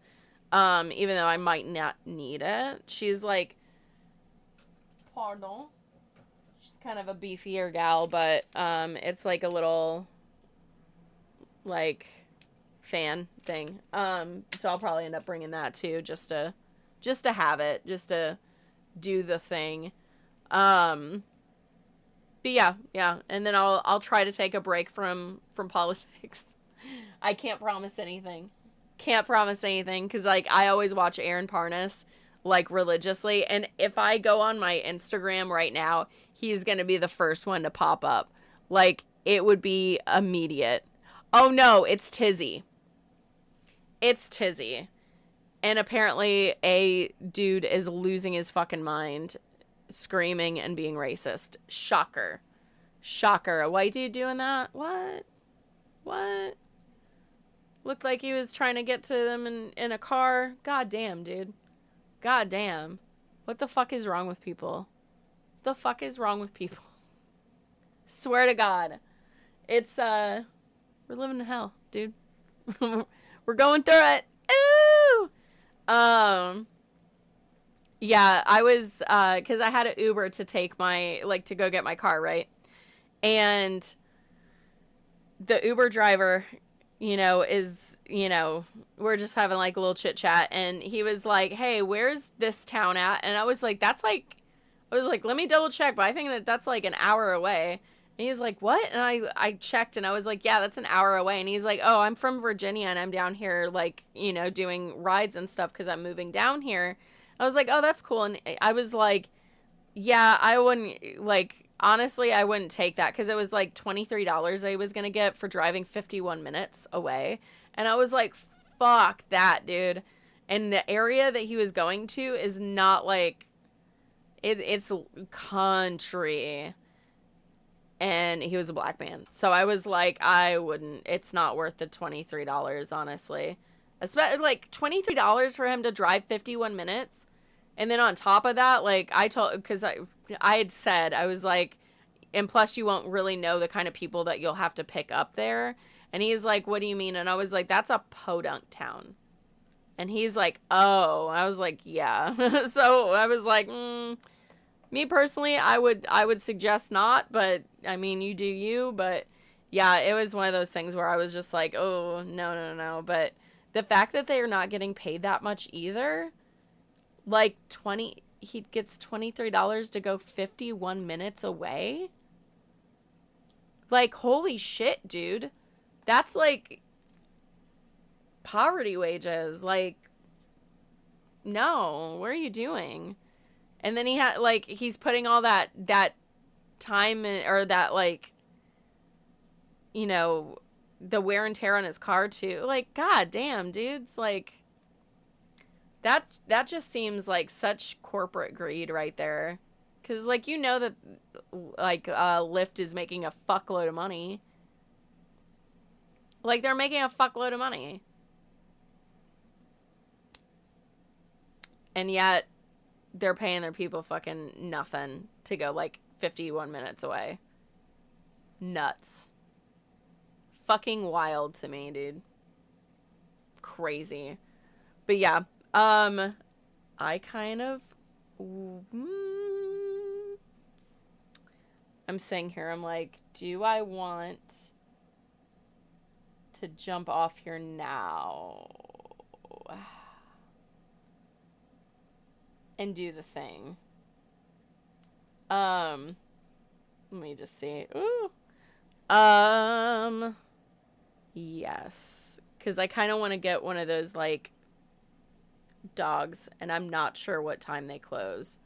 Even though I might not need it. She's, like, pardon. She's kind of a beefier gal, but, it's, like, a little, like, fan thing. So I'll probably end up bringing that too, just to have it, just to do the thing. But yeah. And then I'll try to take a break from politics. I can't promise anything. Cause like I always watch Aaron Parnas like religiously. And if I go on my Instagram right now, he's going to be the first one to pop up. Like it would be immediate. Oh no, it's Tizzy. It's Tizzy. And apparently a dude is losing his fucking mind, screaming and being racist. Shocker. A white dude doing that? What? Looked like he was trying to get to them in a car. God damn, dude. God damn. What the fuck is wrong with people? Swear to God. It's, we're living in hell, dude. We're going through it. Ooh! Yeah, I was, cause I had an Uber to take to go get my car, right? And the Uber driver, we're just having like a little chit chat and he was like, hey, where's this town at? And I was like, let me double check, but I think that's like an hour away. And he's like, what? And I checked and I was like, yeah, that's an hour away. And he's like, oh, I'm from Virginia and I'm down here like, doing rides and stuff because I'm moving down here. I was like, oh, that's cool. And I was like, yeah, I wouldn't, like, honestly, I wouldn't take that because it was like $23 I was going to get for driving 51 minutes away. And I was like, fuck that, dude. And the area that he was going to is not like, it's country. And he was a black man. So I was like, I wouldn't. It's not worth the $23, honestly. Especially, like, $23 for him to drive 51 minutes. And then on top of that, like, because I had said, I was like, and plus you won't really know the kind of people that you'll have to pick up there. And he's like, what do you mean? And I was like, that's a podunk town. And he's like, oh. I was like, yeah. So I was like, me personally, I would suggest not, but I mean, you do you, but yeah, it was one of those things where I was just like, oh, no. But the fact that they are not getting paid that much either, like he gets $23 to go 51 minutes away. Like, holy shit, dude. That's like poverty wages. Like, no, what are you doing? And then he's putting all that time in, or that, like, the wear and tear on his car too. Like, god damn, dudes. Like, that just seems like such corporate greed right there. Cause like, that like, Lyft is making a fuckload of money. Like, they're making a fuckload of money. And yet they're paying their people fucking nothing to go like 51 minutes away. Nuts. Fucking wild to me, dude. Crazy. But yeah, I kind of, I'm sitting here, I'm like, do I want to jump off here now and do the thing? Let me just see. Ooh. Yes. Because I kind of want to get one of those, like, dogs, and I'm not sure what time they close.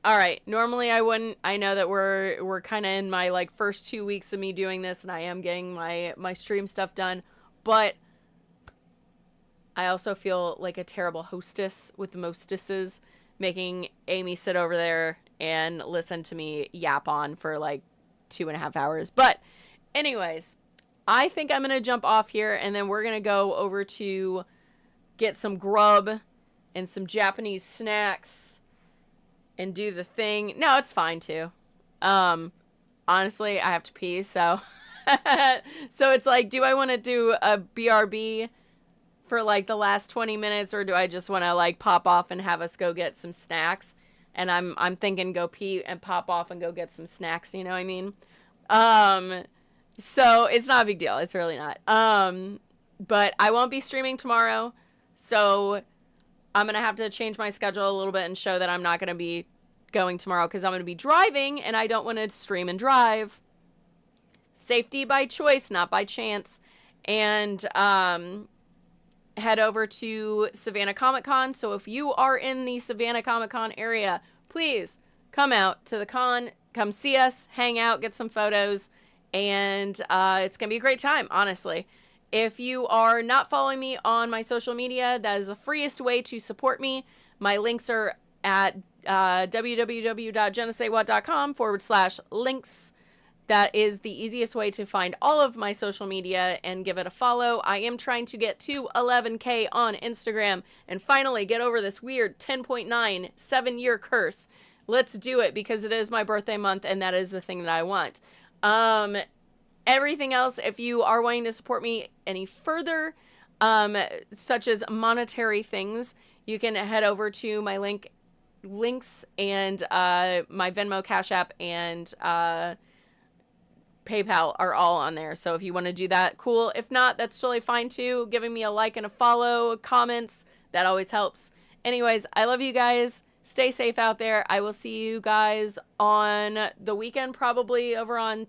All right. Normally I wouldn't. I know that we're kind of in my, like, first 2 weeks of me doing this, and I am getting my stream stuff done, but I also feel like a terrible hostess with the mostesses, making Amy sit over there and listen to me yap on for like 2.5 hours. But anyways, I think I'm going to jump off here, and then we're going to go over to get some grub and some Japanese snacks and do the thing. No, it's fine too. Honestly, I have to pee, so so it's like, do I want to do a BRB for like the last 20 minutes, or do I just want to like pop off and have us go get some snacks? And I'm thinking go pee and pop off and go get some snacks, you know what I mean? So it's not a big deal. It's really not. But I won't be streaming tomorrow, so I'm going to have to change my schedule a little bit and show that I'm not going to be going tomorrow, because I'm going to be driving and I don't want to stream and drive. Safety by choice, not by chance. And head over to Savannah Comic Con. So if you are in the Savannah Comic Con area, please come out to the con, come see us, hang out, get some photos, and it's going to be a great time, honestly. If you are not following me on my social media, that is the freest way to support me. My links are at www.jennasaywhat.com/links. That is the easiest way to find all of my social media and give it a follow. I am trying to get to 11K on Instagram and finally get over this weird 10.9 7-year curse. Let's do it, because it is my birthday month and that is the thing that I want. Everything else, if you are wanting to support me any further, such as monetary things, you can head over to my links and my Venmo, Cash App, and PayPal are all on there. So if you want to do that, cool. If not, that's totally fine too. Giving me a like and a follow, comments, that always helps. Anyways, I love you guys. Stay safe out there. I will see you guys on the weekend, probably over on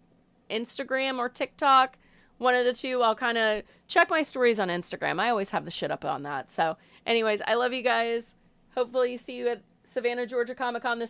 Instagram or TikTok. One of the two. I'll kind of check my stories on Instagram. I always have the shit up on that. So anyways, I love you guys. Hopefully see you at Savannah, Georgia Comic Con this